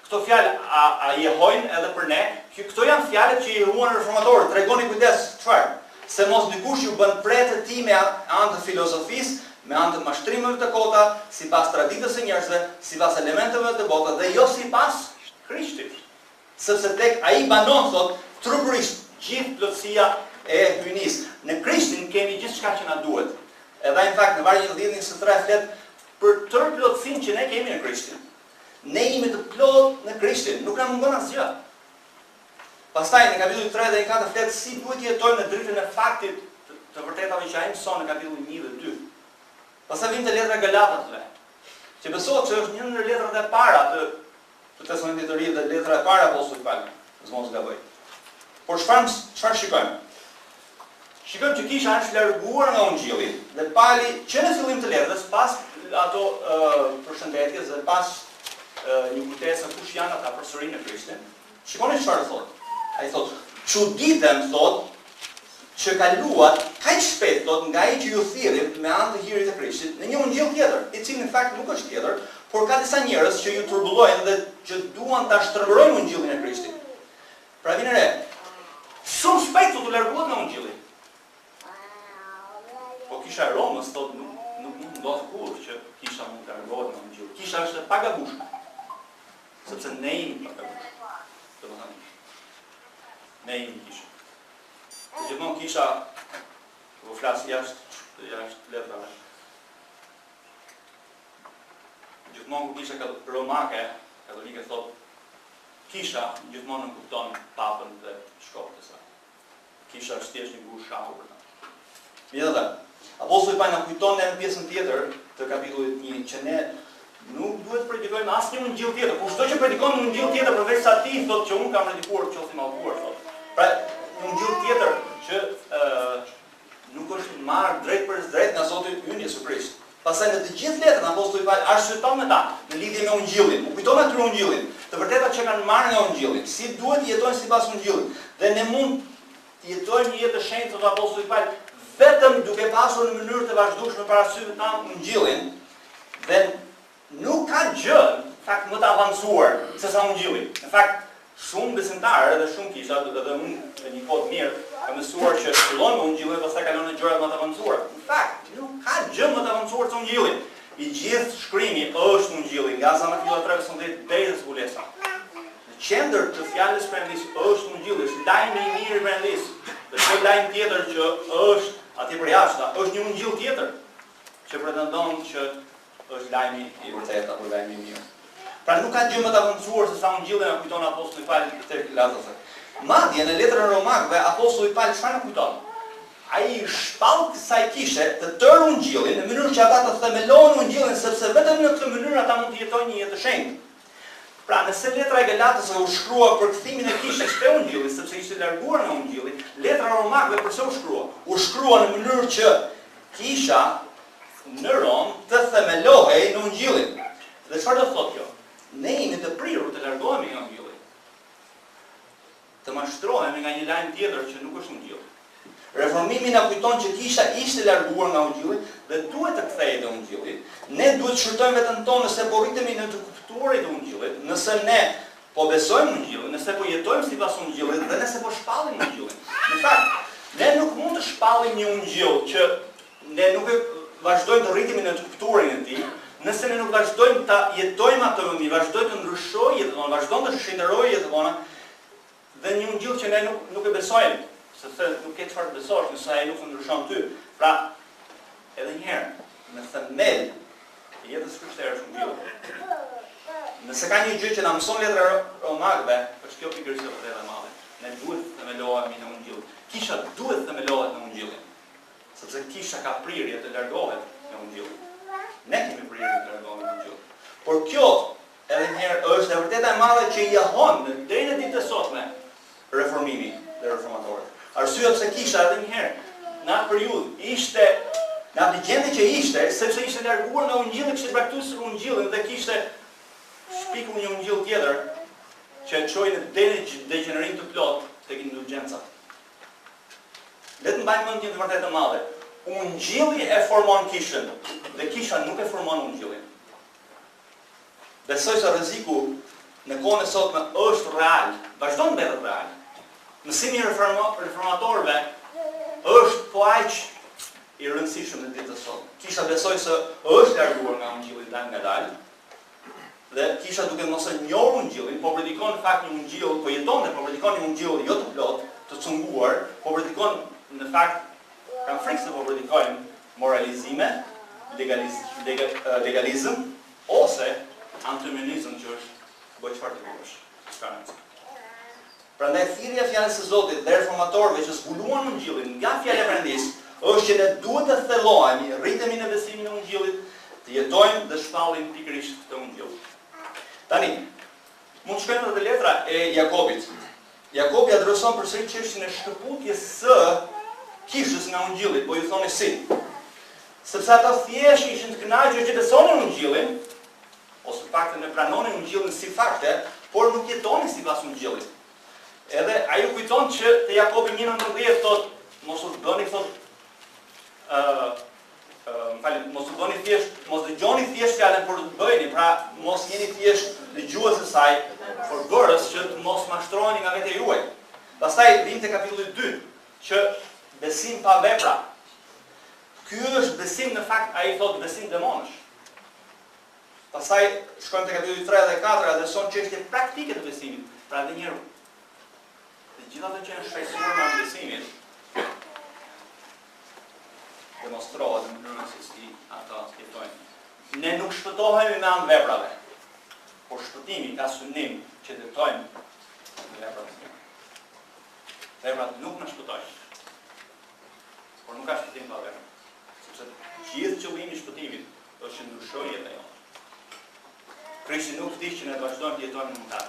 Këto fjalë a jehojnë edhe për ne? Këto janë fjalët që i ruan reformatorët. Tregoni kujdes, çfarë? Se mos dikush ju bën pretë ti me anë të filozofisë, me anë të mashtrimeve të kota, sipas traditës së njerëzve, sipas elementeve të botës dhe jo sipas Krishtit. Sepse tek ai banon thot trupërisht gjithë plotësia e hyjnisë. Në Krishtin kemi gjithçka që na duhet. Edhe në fakt në vargu 10:23 flet për tërë plotësinë që ne kemi në Krishtin. Ne jemi të plot në Krishtin, nuk na mungon asgjë. Pastaj në kapitullin 3 dhe 4 flet si duhet jetojmë në dritën e faktit të vërtetave që ai mëson në kapitullin 1 dhe 2. Pastaj vjen te letra Galatatëve, që besohet se është një ndër letrat e para të Testamentit të Ri dhe letra e para e apostullit Paul. Mos gaboj. Por çfarë shikojmë? Shikojmë që kisha është larguar nga Ungjilli dhe Pauli që në fillim të letrës pas ato përshëndetjes dhe pas një kujtesë kush janë ata përsëri në Krishtin. Shikoni çfarë thotë. Ai thotë, "Çuditem thotë që kaluat kaq shpejt thotë nga ai që ju thirrri me anë të hirit të Krishtit në një ungjill tjetër, i cili në fakt nuk është tjetër, por ka disa njerëz që ju turbullojnë dhe që duan ta shtrëngërojnë ungjillin e Krishtit." Pra vjen re. Shumë shpejt u larguat nga ungjilli. Po kisha e Romës thotë nuk mund ndodh kurrë që kisha mund të largohet nga ungjilli. Kisha është e pagabushme. Sepse ne jemi pagabushme. Domethënë ne jemi kisha. Gjithmonë kisha u flas jashtë letrave. Gjithmonë kisha romake, katolike thotë kisha gjithmonë nuk kupton papën dhe shkopët e saj. Kisha është thjesht një gurë shahu për ta. Megjithatë, apostulli Paul na kujton në pjesën tjetër të kapitullit 1 që ne nuk duhet predikojmë asnjë ungjil tjetër. Por çdo që predikon një ungjil tjetër përveç sa ti thotë që unë kam predikuar qoftë i mallkuar thotë. Pra, një ungjil tjetër që nuk është marrë drejt për drejt nga Zoti ynë Jezu Krisht. Pastaj në të gjithë letrën apostulli Paul arsyeton me ta në lidhje me ungjillin. U kujton aty ungjillin, të vërtetat që kanë marrë nga ungjilli, si duhet jetojnë sipas ungjillit. Dhe ne mund të jetojmë një jetë të shenjtë të apostullit Paul vetëm duke pasur në mënyrë të vazhdueshme parasysh tanë ungjillin dhe nuk ka gjë në fakt më të avancuar se sa ungjilli. Në fakt shumë besimtarë dhe shumë kisha edhe unë në një kohë mirë kam mësuar që fillon me ungjillin dhe pastaj kalon në gjërat më të avancuara. Në fakt nuk ka gjë më të avancuar se ungjilli. I gjithë shkrimi është ungjilli nga Zamafilla 3:10 deri te zbulesa. Në qendër të fjalës së Perëndis është ungjilli, është lajmi i mirë i Perëndis. Dhe çdo lajm tjetër që është atje për jashtë, është një ungjill tjetër që pretendon që është lajmi i vërtetë apo lajmi i mirë. Pra nuk ka gjë më të avancuar se sa ungjilli na kujton apostulli Paul tek Galatatëve. Madje në letrën e Romakëve apostulli Paul çfarë na kujton? Ai shpall kësaj kishe të tërë ungjillin në mënyrë që ata të themelojnë ungjillin sepse vetëm në këtë mënyrë ata mund të jetojnë një jetë të shenjtë. Pra nëse letra e Galatësve u shkrua për kthimin e kishës te ungjilli sepse ishte larguar nga ungjilli, letra e Romakëve përse u shkrua? U shkrua në mënyrë që kisha në Rom të themelohej në ungjillin. Dhe çfarë do thotë kjo? Ne jemi të prirur të largohemi nga ungjilli. Të mashtrohemi nga një lajm tjetër që nuk është ungjill. Reformimi na kujton që kisha ishte larguar nga ungjilli dhe duhet të kthehej te ungjilli. Ne duhet të shqyrtojmë veten tonë nëse po rritemi në të kuptuarit të ungjillit, nëse ne po besojmë ungjillin, nëse po jetojmë sipas ungjillit dhe nëse po shpallim ungjillin. Në fakt, ne nuk mund të shpallim një ungjill që ne nuk e vazhdojmë të rritemi në të kuptuarin e tij, nëse ne nuk vazhdojmë ta jetojmë atë më mirë, vazhdojmë të ndryshojë jetën tonë, vazhdojmë të shndërrojë jetën tonë dhe një ungjill që ne nuk e besojmë, sepse nuk ke çfarë besosh nëse ai nuk ndryshon ty. Pra, edhe një herë, në themel e jetës krishtere është ungjilli. Nëse ka një gjë që na mëson letra Romakëve, është kjo pikërisht e vërtetë e madhe. Ne duhet të themelohemi në ungjillin. kisha duhet të themelohet në Ungjillin, sepse kisha ka prirje të largohet nga Ungjilli. Ne kemi prirje të largohemi nga Ungjilli. Por kjo, edhe njëherë, është e vërteta e madhe që i jahon deri në ditën e sotme reformimi dhe reformatorët. Arsyeja pse kisha edhe njëherë në atë periudhë ishte në atë gjendje që ishte, sepse ishte larguar nga Ungjilli, kishte praktuar Ungjillin dhe kishte shpikur një Ungjill tjetër që e çoi në degenerim të plot tek indulgjenca. Le të mbajmë mend një të vërtetë të madhe. Ungjilli e formon kishën dhe kisha nuk e formon Ungjillin. Besoj se rreziku në kohën e sotme është real, vazhdon mbetet real. Mësimi i reformatorëve është po aq i rëndësishëm në ditën e sotme. Kisha besoj se është larguar nga Ungjilli ngadalë dhe kisha duke mos e njohur Ungjillin, po predikon në fakt një Ungjill, po jetonte, po predikon një Ungjill jo të plot, të cunguar, po predikon në fakt kam frikë se po predikojnë moralizime, legalizëm ose antimonizëm që është bëj çfarë të duash. Prandaj thirrja e fjalës së Zotit dhe reformatorëve që zbuluan Ungjillin nga fjala e Perëndis është që ne duhet të thellohemi, rritemi në besimin e Ungjillit, të jetojmë dhe shpallim pikërisht këtë Ungjill. Tani, mund të shkojmë në letra e Jakobit. Jakobi adreson përsëri çështjen e shkëputjes së kishës nga Ungjilli, po ju thoni si? Sepse ata thjesht ishin të kënaqur që besonin Ungjillin, ose fakte ne pranonin Ungjillin si fakte, por nuk jetonin sipas Ungjillit. Edhe ai u kujton që te Jakobi 1:19 thotë, mos u bëni mos dëgjoni thjesht fjalën por të bëjeni, pra mos jeni thjesht dëgjues së saj, por bërës që të mos mashtroheni nga vetë juaj. Pastaj vim te kapitulli 2, që besim pa vepra. Ky është besim në fakt, ai thotë besim demonësh. Pastaj shkojmë te kapitulli 3 dhe 4, adreson çështje praktike të besimit. Pra edhe një herë, të gjitha ato që janë shqetësuar me besimin, demonstrohet në mënyrën se si ata jetojnë. Ne nuk shpëtohemi me anë veprave, por shpëtimi ka synim që të jetojmë me veprat. Veprat nuk na shpëtojnë, por nuk ka shpëtim pa vepra. Sepse gjithë qëllimi i shpëtimit është që ndryshojë jeta jonë. Krishti nuk thith që ne vazhdojmë të jetojmë në mëkat,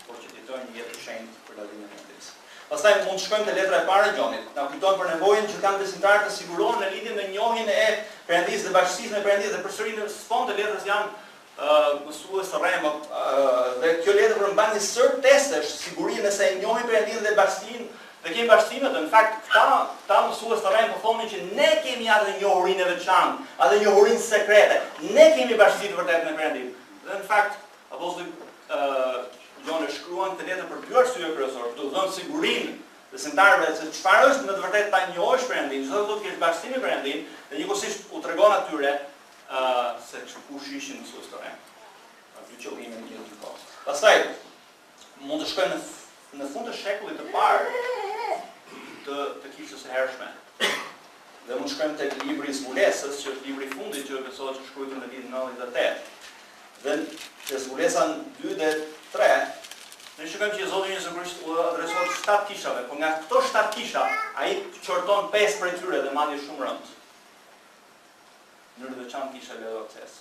por që të jetojmë një jetë të shenjtë për dallimin e Perëndisë. Pastaj mund të shkojmë te letra e parë e Gjonit. Na kujton për nevojën që kanë besimtarët të sigurohen në lidhje me njohjen e Perëndisë dhe bashkësisë me Perëndisë dhe përsëri në fund të letrës janë mësues të rremë dhe kjo letër përmban një sër testesh sigurinë se e njohin Perëndisën dhe bashkësinë dhe kemi bashkësinë. Në fakt këta mësues të rremë po thonin që ne kemi atë njohurinë e veçantë, atë njohurinë sekrete. Ne kemi bashkësi të vërtetë me Perëndin. Dhe në fakt apostulli Gjon e shkruan këtë letër për dy arsye kryesore, për të dhënë sigurinë besimtarëve se çfarë është në të vërtetë ta njohësh Perëndin, çdo do të kesh bashkësim me Perëndin, dhe njëkohësisht u tregon atyre se kush ishin mësues të rremë. Aty qëllimi në gjithë kohë. Pastaj mund të shkojmë në fund të shekullit të parë të kishës së hershme. Dhe mund të shkojmë tek libri i Zbulesës, që është libri i fundit që besohet të shkruar në vitin 98. Dhe te Zbulesa 2 dhe 3, ne shikojmë që Zoti Jezusi Krisht u adreson 7 kishave, por nga këto 7 kisha, ai qorton 5 prej tyre dhe madje shumë rënd. Në veçantë kisha Laodices.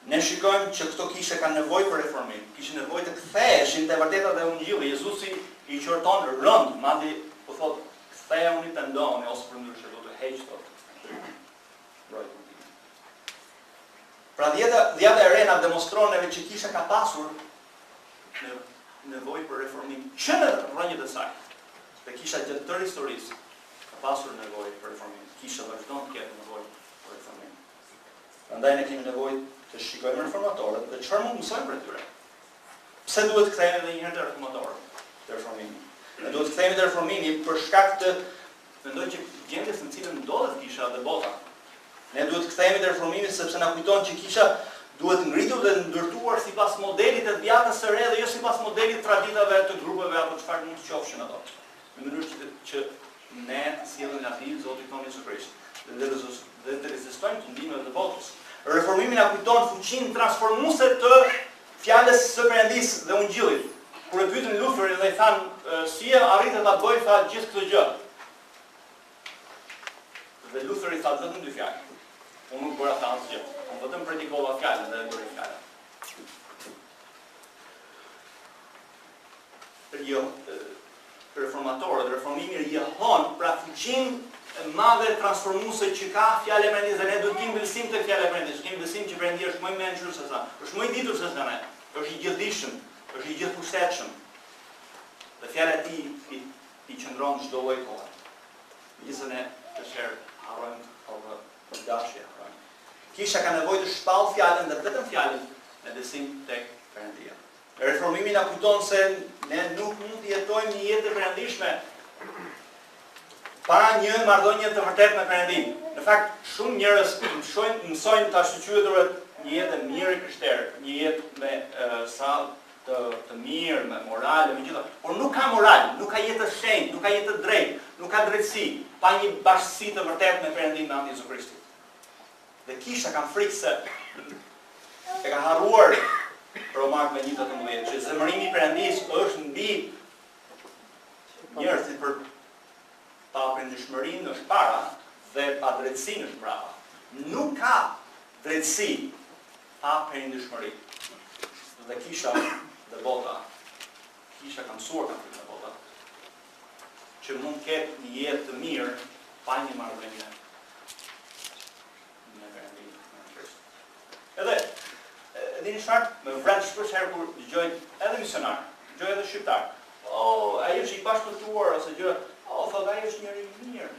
Ne shikojmë që këto kishe kanë nevojë për reformim, kishin nevojë të ktheheshin te vërteta dhe Ungjilli. Jezusi i qorton rënd, madje po thotë ktheuni të ndoni ose përndryshe do të heq dot. Pra dhjata e rena demonstron neve që kisha ka pasur nevojë për reformim që në rrënjët e saj. Dhe kisha gjatë tërë historisë ka pasur nevojë për reformim. Kisha vazhdon të ketë nevojë për reformim. Prandaj ne kemi nevojë të shikojmë reformatorët dhe çfarë mund të mësojmë prej tyre. Pse duhet të kthehemi edhe një herë te reformatorët, te reformimi? Ne duhet të kthehemi te reformimi për shkak të mendoj që gjendjes në cilën ndodhet kisha dhe bota. Ne duhet të kthehemi te reformimi sepse na kujton që kisha duhet ngritur dhe ndërtuar sipas modelit të dhjatës së re dhe jo sipas modelit të traditave të grupeve apo çfarë mund të qofshin ato. Në mënyrë që ne sjellim latin Zotit tonë Jezusi Krisht dhe të rezistojmë të ndihmave të botës. Reformimi na kujton fuqinë transformuese të fjalës së Perëndisë dhe Ungjillit. kur e pyetën Lutherin dhe i thanë, si e arritë ta bëj tha gjithë këtë gjë. Dhe Lutheri tha vetëm 2 fjalë. Unë nuk bëra tha asgjë. Unë vetëm predikova fjalën dhe e bëra fjalën. Jo, reformatorët, reformimi rjehon pra fuqinë e madhe transformuese që ka fjala e Perëndisë dhe ne duhet të kemi besim te fjala e Perëndisë, kemi besim që Perëndia është më i mençur se sa, është më i ditur se sa ne, është i gjithdijshëm, është i gjithëpushtetshëm. Dhe fjala e tij i qëndron çdo lloj kohe. Gjithse ne të herë harrojmë apo dashje harrojmë. Kisha ka nevojë të shpall fjalën dhe vetëm fjalën me besim tek Perëndia. Reformimi na kujton se ne nuk mund të jetojmë një jetë të perëndishme pa një marrëdhënie të vërtetë me Perëndin. Në fakt, shumë njerëz mësojnë ta shqyrtuar një jetë e mirë krishtere, një jetë me të mirë, me morale, me gjitha, por nuk ka moral, nuk ka jetë të shenjtë, nuk ka jetë të drejtë, nuk ka drejtësi, pa një bashkësi të vërtetë me Perëndin me anë të Jezu Krishtit. Dhe kisha kanë frikë se e ka harruar Romak me 1:18, që zemërimi i Perëndisë është mbi njerëzit për pa prindëshmërinë është para dhe pa drejtësinë është brapa. Nuk ka drejtësi pa prindëshmëri. Dhe kisha dhe bota, kisha ka mësuar ka frikë dhe bota, që mund ketë një jetë të mirë pa një marrëdhënie me Perëndin, me Kristin. Edhe dini çfarë? Me vret shpesh herë kur dëgjojnë edhe misionar, dëgjojnë edhe shqiptar. Ai është i bashkëtuar ose gjë. Thot ai është njëri i mirë.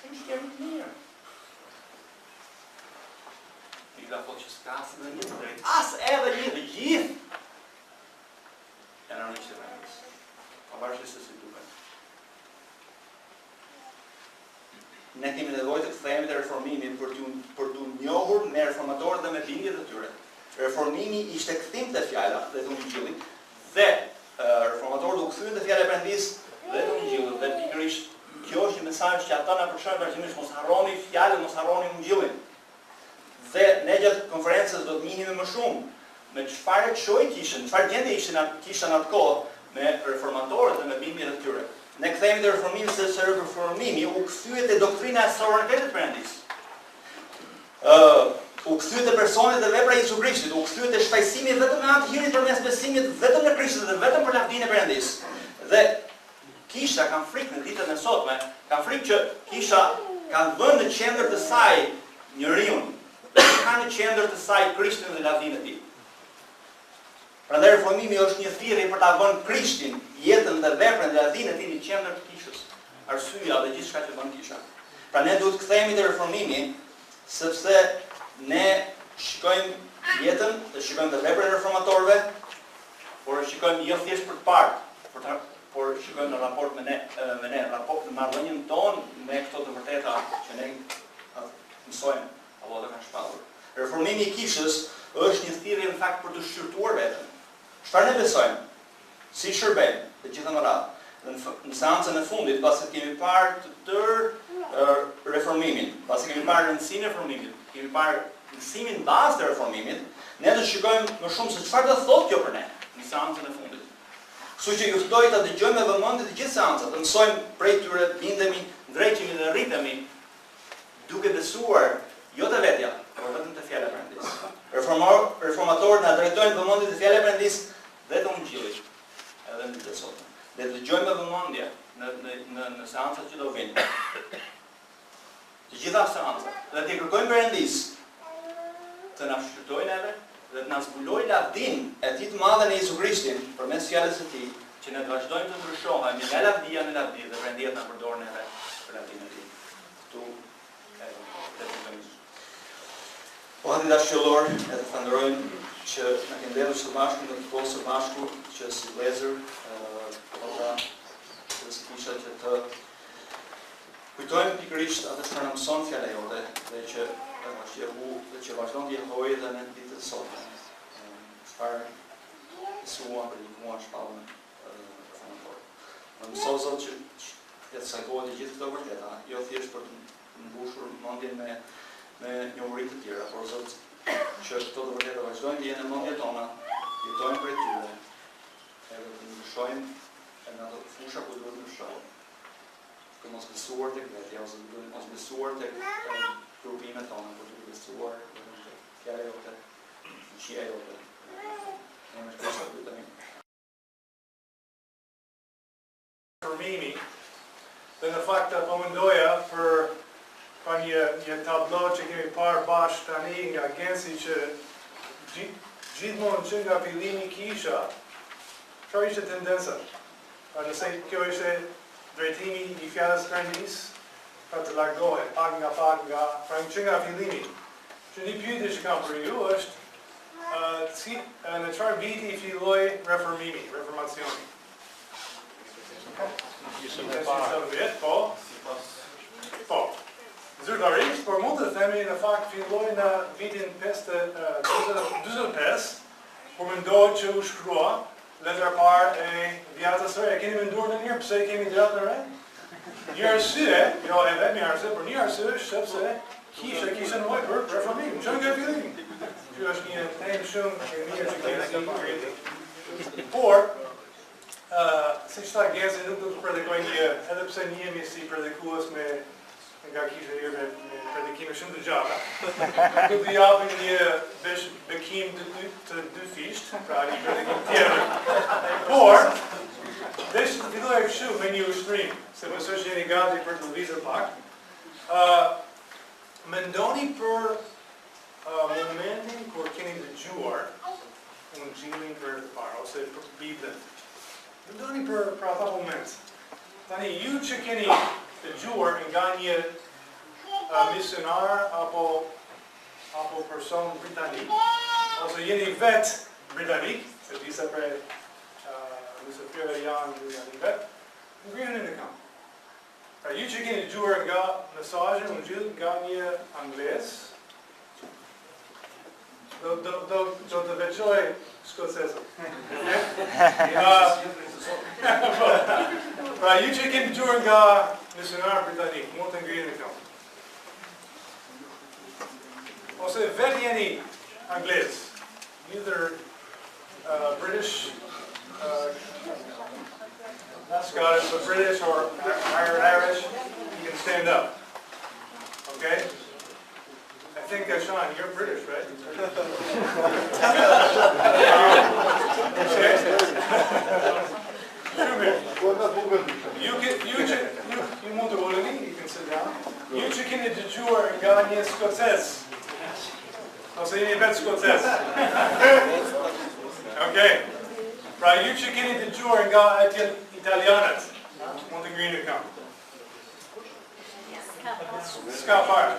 Ai është njëri i mirë. I ka thotë që s'ka asë dhe një të drejtë. As edhe një të gjithë. Janë rënë që rëndës. Pavarësisht se si duket. Ne kemi nevojë të kthehemi te reformimi për t'u njohur me reformatorët dhe me bindjet e tyre. Reformimi ishte kthim te fjala dhe te Ungjilli dhe reformatorët u kthyen te fjala e Perëndisë dhe te Ungjilli dhe pikërisht kjo është një mesazh që ata na përshkruajnë vazhdimisht, mos harroni fjalën, mos harroni Ungjillin. Dhe ne gjatë konferencës do të njihemi më shumë me çfarë çoj kishin, çfarë gjendje kishin atë kohë me reformatorët dhe me bindjet e tyre. Ne kthehemi te reformimi sepse reformimi u kthye te doktrina e sovranitetit të Perëndisë. U kthye te personi dhe vepra e Jezu Krishtit, u kthye te shpajsimi vetëm me anë të hirit përmes besimit vetëm në Krishtin dhe vetëm për lavdinë e Perëndisë. Dhe kisha kanë frikë në ditën e sotme, kanë frikë që kisha kanë vënë në qendër të saj njeriu, kanë në qendër të saj Krishtin dhe lavdinë e tij. Prandaj reformimi është një thirrje për ta vënë Krishtin, jetën dhe veprën dhe lavdinë e tij në qendër të kishës. Arsyeja dhe gjithçka që bën kisha. Pra ne duhet të kthehemi te reformimi sepse ne shikojmë jetën, dhe shikojmë të veprën e reformatorëve, por shikojmë jo thjesht për të parë, por shikojmë në raport me ne, raport në marrëdhënien tonë me këto të vërteta që ne mësojmë apo do kanë shpallur. Reformimi i kishës është një thirrje në fakt për të shqyrtuar veten. Çfarë ne besojmë? Si shërbejmë të gjitha më radhë. Në seancën e fundit, pasi kemi parë të tërë reformimin, pasi kemi parë rëndësinë e reformimit, kemi parë mësimin bazë të reformimit, ne do të shikojmë më shumë se çfarë do thotë kjo për ne në seancën e fundit. Kështu që ju ftoj ta dëgjojmë me vëmendje të gjithë seancat, të mësojmë prej tyre, bindemi, ndreqemi dhe rritemi duke besuar jo te vetja, por vetëm te fjala e Perëndisë. Reformatorët na drejtojnë vëmendje te fjala e Perëndisë dhe te Ungjilli, edhe në ditët e sotme. Ne dëgjojmë me vëmendje në seancat që do vinë. Të gjitha seancat, dhe t'i kërkojmë Perëndisë të na shqyrtojë neve dhe të na zbulojë lavdinë e tij të madhe në Jezu Krishtin përmes fjalës së tij, që ne të vazhdojmë të ndryshohemi nga lavdia në lavdi dhe Perëndia të na përdorë neve për lavdinë e tij. Ktu po hadi dashur, edhe falenderojmë që na keni mbledhur së bashku në kohë së bashku që si vëllezër si kisha që të kujtojmë pikërisht atë që na mëson fjala jote dhe që që vazhdon të jetojë edhe në ditët e sotme. Çfarë mësuam për një muaj shpallën reformator. Në mëson Zot që të sajtohet të gjithë këto vërteta, jo thjesht për të mbushur mendjen me njohuri të tjera, por Zot që këto të vërteta vazhdojnë të jenë në mendjen tona, jetojnë për tyre. ndryshojnë e në ato fusha ku duhet ndryshojnë. Për mos besuar tek vetja, ose duhet mos besuar tek grupimet tona, por duhet besuar tek fjala jote, fuqia jote. Ne më shpresoj të tani. Reformimi, dhe në fakt po mendoja për një tablo që kemi parë bashkë tani nga agenci që gjithmonë që nga fillimi kisha, çfarë ishte tendenca? Nëse kjo ishte drejtimi i fjalës krajnis, pra të largohet pak nga pra që nga fillimi. Që një pyetje që kam për ju është në çfarë viti filloi reformimi, reformacioni? Po. Zyrtarisht, por mund të themi në fakt filloi në vitin 45, por mendohet që u shkrua letra parë e vjatës së re. Keni menduar ndonjëherë pse i kemi gratë në re? Një arsye, jo e vetmi arsye, por një arsye është sepse kishte nevojë për reformim, që nga fillimi. Ky është një temë shumë e mirë që kemi si por siç tha Genzi, nuk do të predikoj edhe pse njihemi si predikues nga kisha një me predikime shumë të gjata. Do të japim një bekim të dy fisht, pra një predikim tjetër. Por, desh të filloj kështu me një ushtrim, se besoj që jeni gati për të lëvizur pak. Mendoni për momentin kur keni dëgjuar Ungjillin për të parë, ose për Biblën. Mendoni për ata moment. Tani, ju që keni dëgjuar nga një misionar apo person britanik, ose jeni vet britanik, se disa për mësëtyrëve janë vet, ngrihen në kam. Pra ju që keni dëgjuar nga mesazhin Ungjill nga një anglez, do të veçoj skocezën. Pra ju që keni dëgjuar nga misionar britanik, mund të ngrihen në kam. Ose vet jeni anglez, either British, not Scottish, but British or Irish, you can stand up. Okay? I think, Sean, you're British, right? You mund të uleni, you can sit down. Ju që keni dëgjuar nga një skocez, ose jeni vet skocez. Okej. Pra ju që keni dëgjuar nga italianët, mund të ngrini këmbë. Ska fare.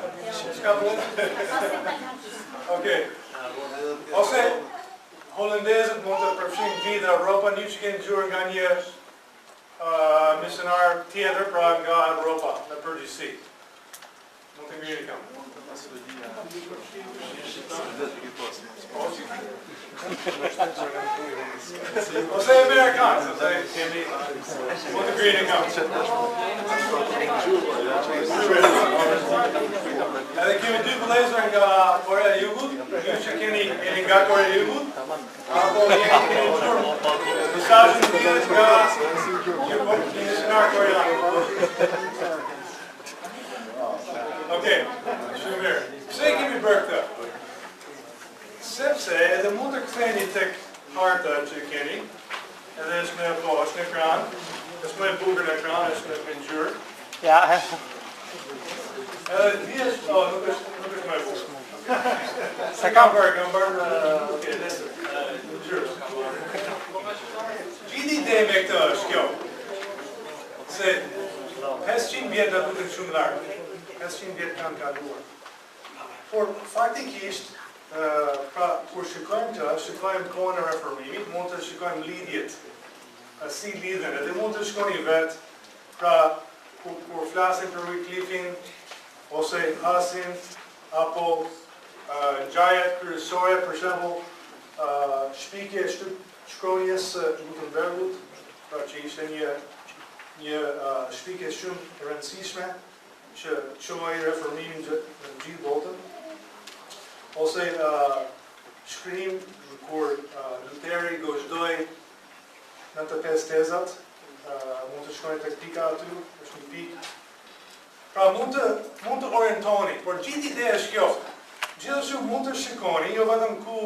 Ska fare. Okej. Ose holandezët mund të përfshin gjithë Europën, ju që keni dëgjuar nga një misionar tjetër, pra nga Europa, në përgjithësi. Mund të ngrini këmbë. Ose Amerikanës, mund të ngrini këmbë. Edhe kemi dy vëllezër nga Korea e Jugut, ju që jeni nga Korea e Jugut, apo keni dëgjuar mesazhin tjetër nga një misionar korean. Okej, shumë mirë. Pse kemi bërë këtë? Sepse edhe mund të ktheheni tek harta që keni, edhe është në ekran, është më e bukur në ekran, është në ngjyrë. Ja. Edhe vjesh, nuk është më e bukur. Se kam bërë, okej, ngjyrë. Gjithë ide me këtë është kjo. Se 500 vjet do duket shumë larg. 500 vjet kanë kaluar. Por faktikisht, pra kur shikojmë kohën e reformimit, mund të shikojmë lidhjet, si lidhen, edhe mund të shikoni vet, pra kur flasin për Wycliffin, ose Hasin, apo ngjarjet kryesore, për shembull, shpikje shkronjes së Gutenbergut, pra që ishte një shpikje shumë e rëndësishme, që quaj reformimin në gjithë botën, ose shkrim kur Luteri gojshdoi në të 5 tezat, mund të shkojnë tek pika aty, është një pikë. Pra mund të orientoni, por gjithë ideja është kjo. Gjithashtu mund të shikoni, jo vetëm ku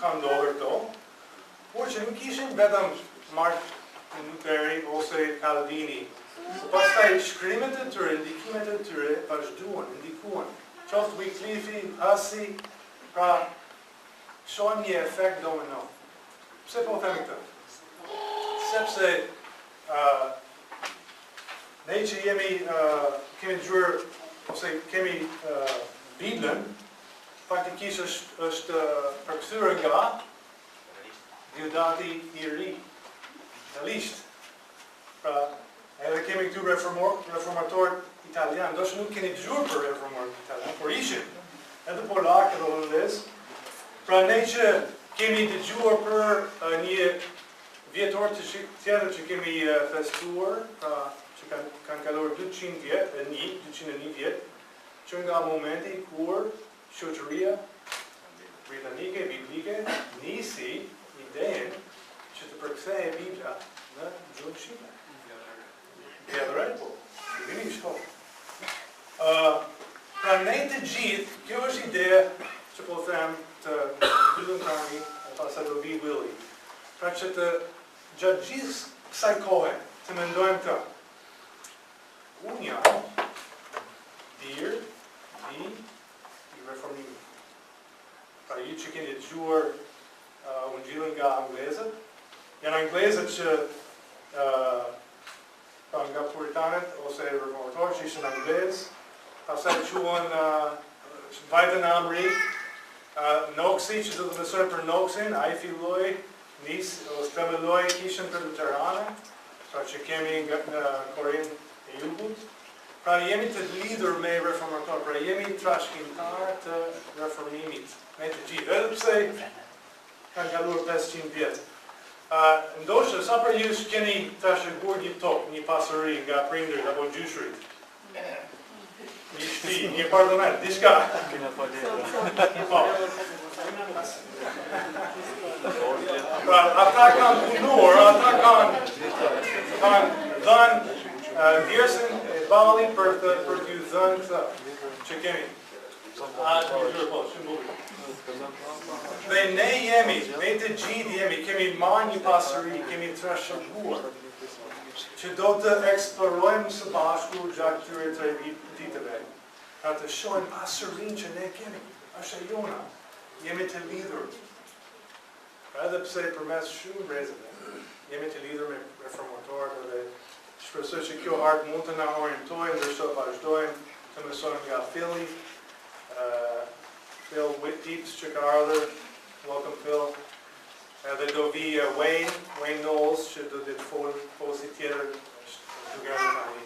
ka ndodhur këto, por që nuk ishin vetëm Martin Luteri ose Calvini. Pastaj shkrimet e tyre, ndikimet e tyre vazhduan, ndikuan. Qoftë Wycliffe, Hussey, pra shohim një efekt domino. Pse po themi këtë? Sepse ne që kemi dëgjuar ose kemi Biblën, faktikisht është përkthyer nga Diodati i ri, italisht. Pra, edhe kemi këtu reformatorët italianë, ndoshta nuk keni dëgjuar për reformatorët italianë, por ishin edhe polak edhe holandez. Pra ne që kemi dëgjuar për një vjetor tjetër që kemi festuar, pra që kanë kaluar 200 vjet, që nga momenti kur shoqëria britanike, biblike, nisi idenë që të përkthehej Bibla në gjuhën shqipe. Vjetorit, po, vini në shkollë. Pra ne të gjithë, kjo është ide që po them të Dylan Carney, pastaj do vi Willie. Pra që të gjatë gjithë kësaj kohe të mendojmë këtë. Unë jam birë i Reformimi. Pra ju që keni dëgjuar Ungjillin nga anglezët, janë anglezët që nga puritanet ose reformatorë që ishin anglezë, pastaj quhen vajtën Amri, Noksi që do të mësojnë për Noksin, ai filloi ose themeloi kishën për luterane, pra që kemi nga Korin e Jugut. Pra jemi të lidhur me reformatorë, pra jemi trashëgimtar të reformimit, me të gjithë, edhe pse kanë kaluar 500 vjet. Ndoshta sa për ju keni trashëguar një tokë, një pasuri nga prindërit apo gjyshrit. Një shtëpi, një apartament, diçka. Pra ata kanë punuar, ata kanë dhënë vjersën e ballit për t'ju dhënë këtë që kemi. Dhe ne jemi, ne të gjithë kemi marrë një pasuri, kemi trashëguar, që do të eksplorojmë së bashku gjatë këtyre 3 ditëve. Pra të shohim pasurinë që ne kemi, është e jona, jemi të lidhur. Pra edhe pse përmes shumë brezëve, jemi të lidhur me reformatorët dhe shpresoj që kjo hartë mund të na orientojë, ndërsa vazhdojmë të mësojmë nga filli. Phil Whitdeep që ka ardhur, welcome Phil. Edhe do vi Wayne Knowles që do të fosi tjetër duke ardhur tani.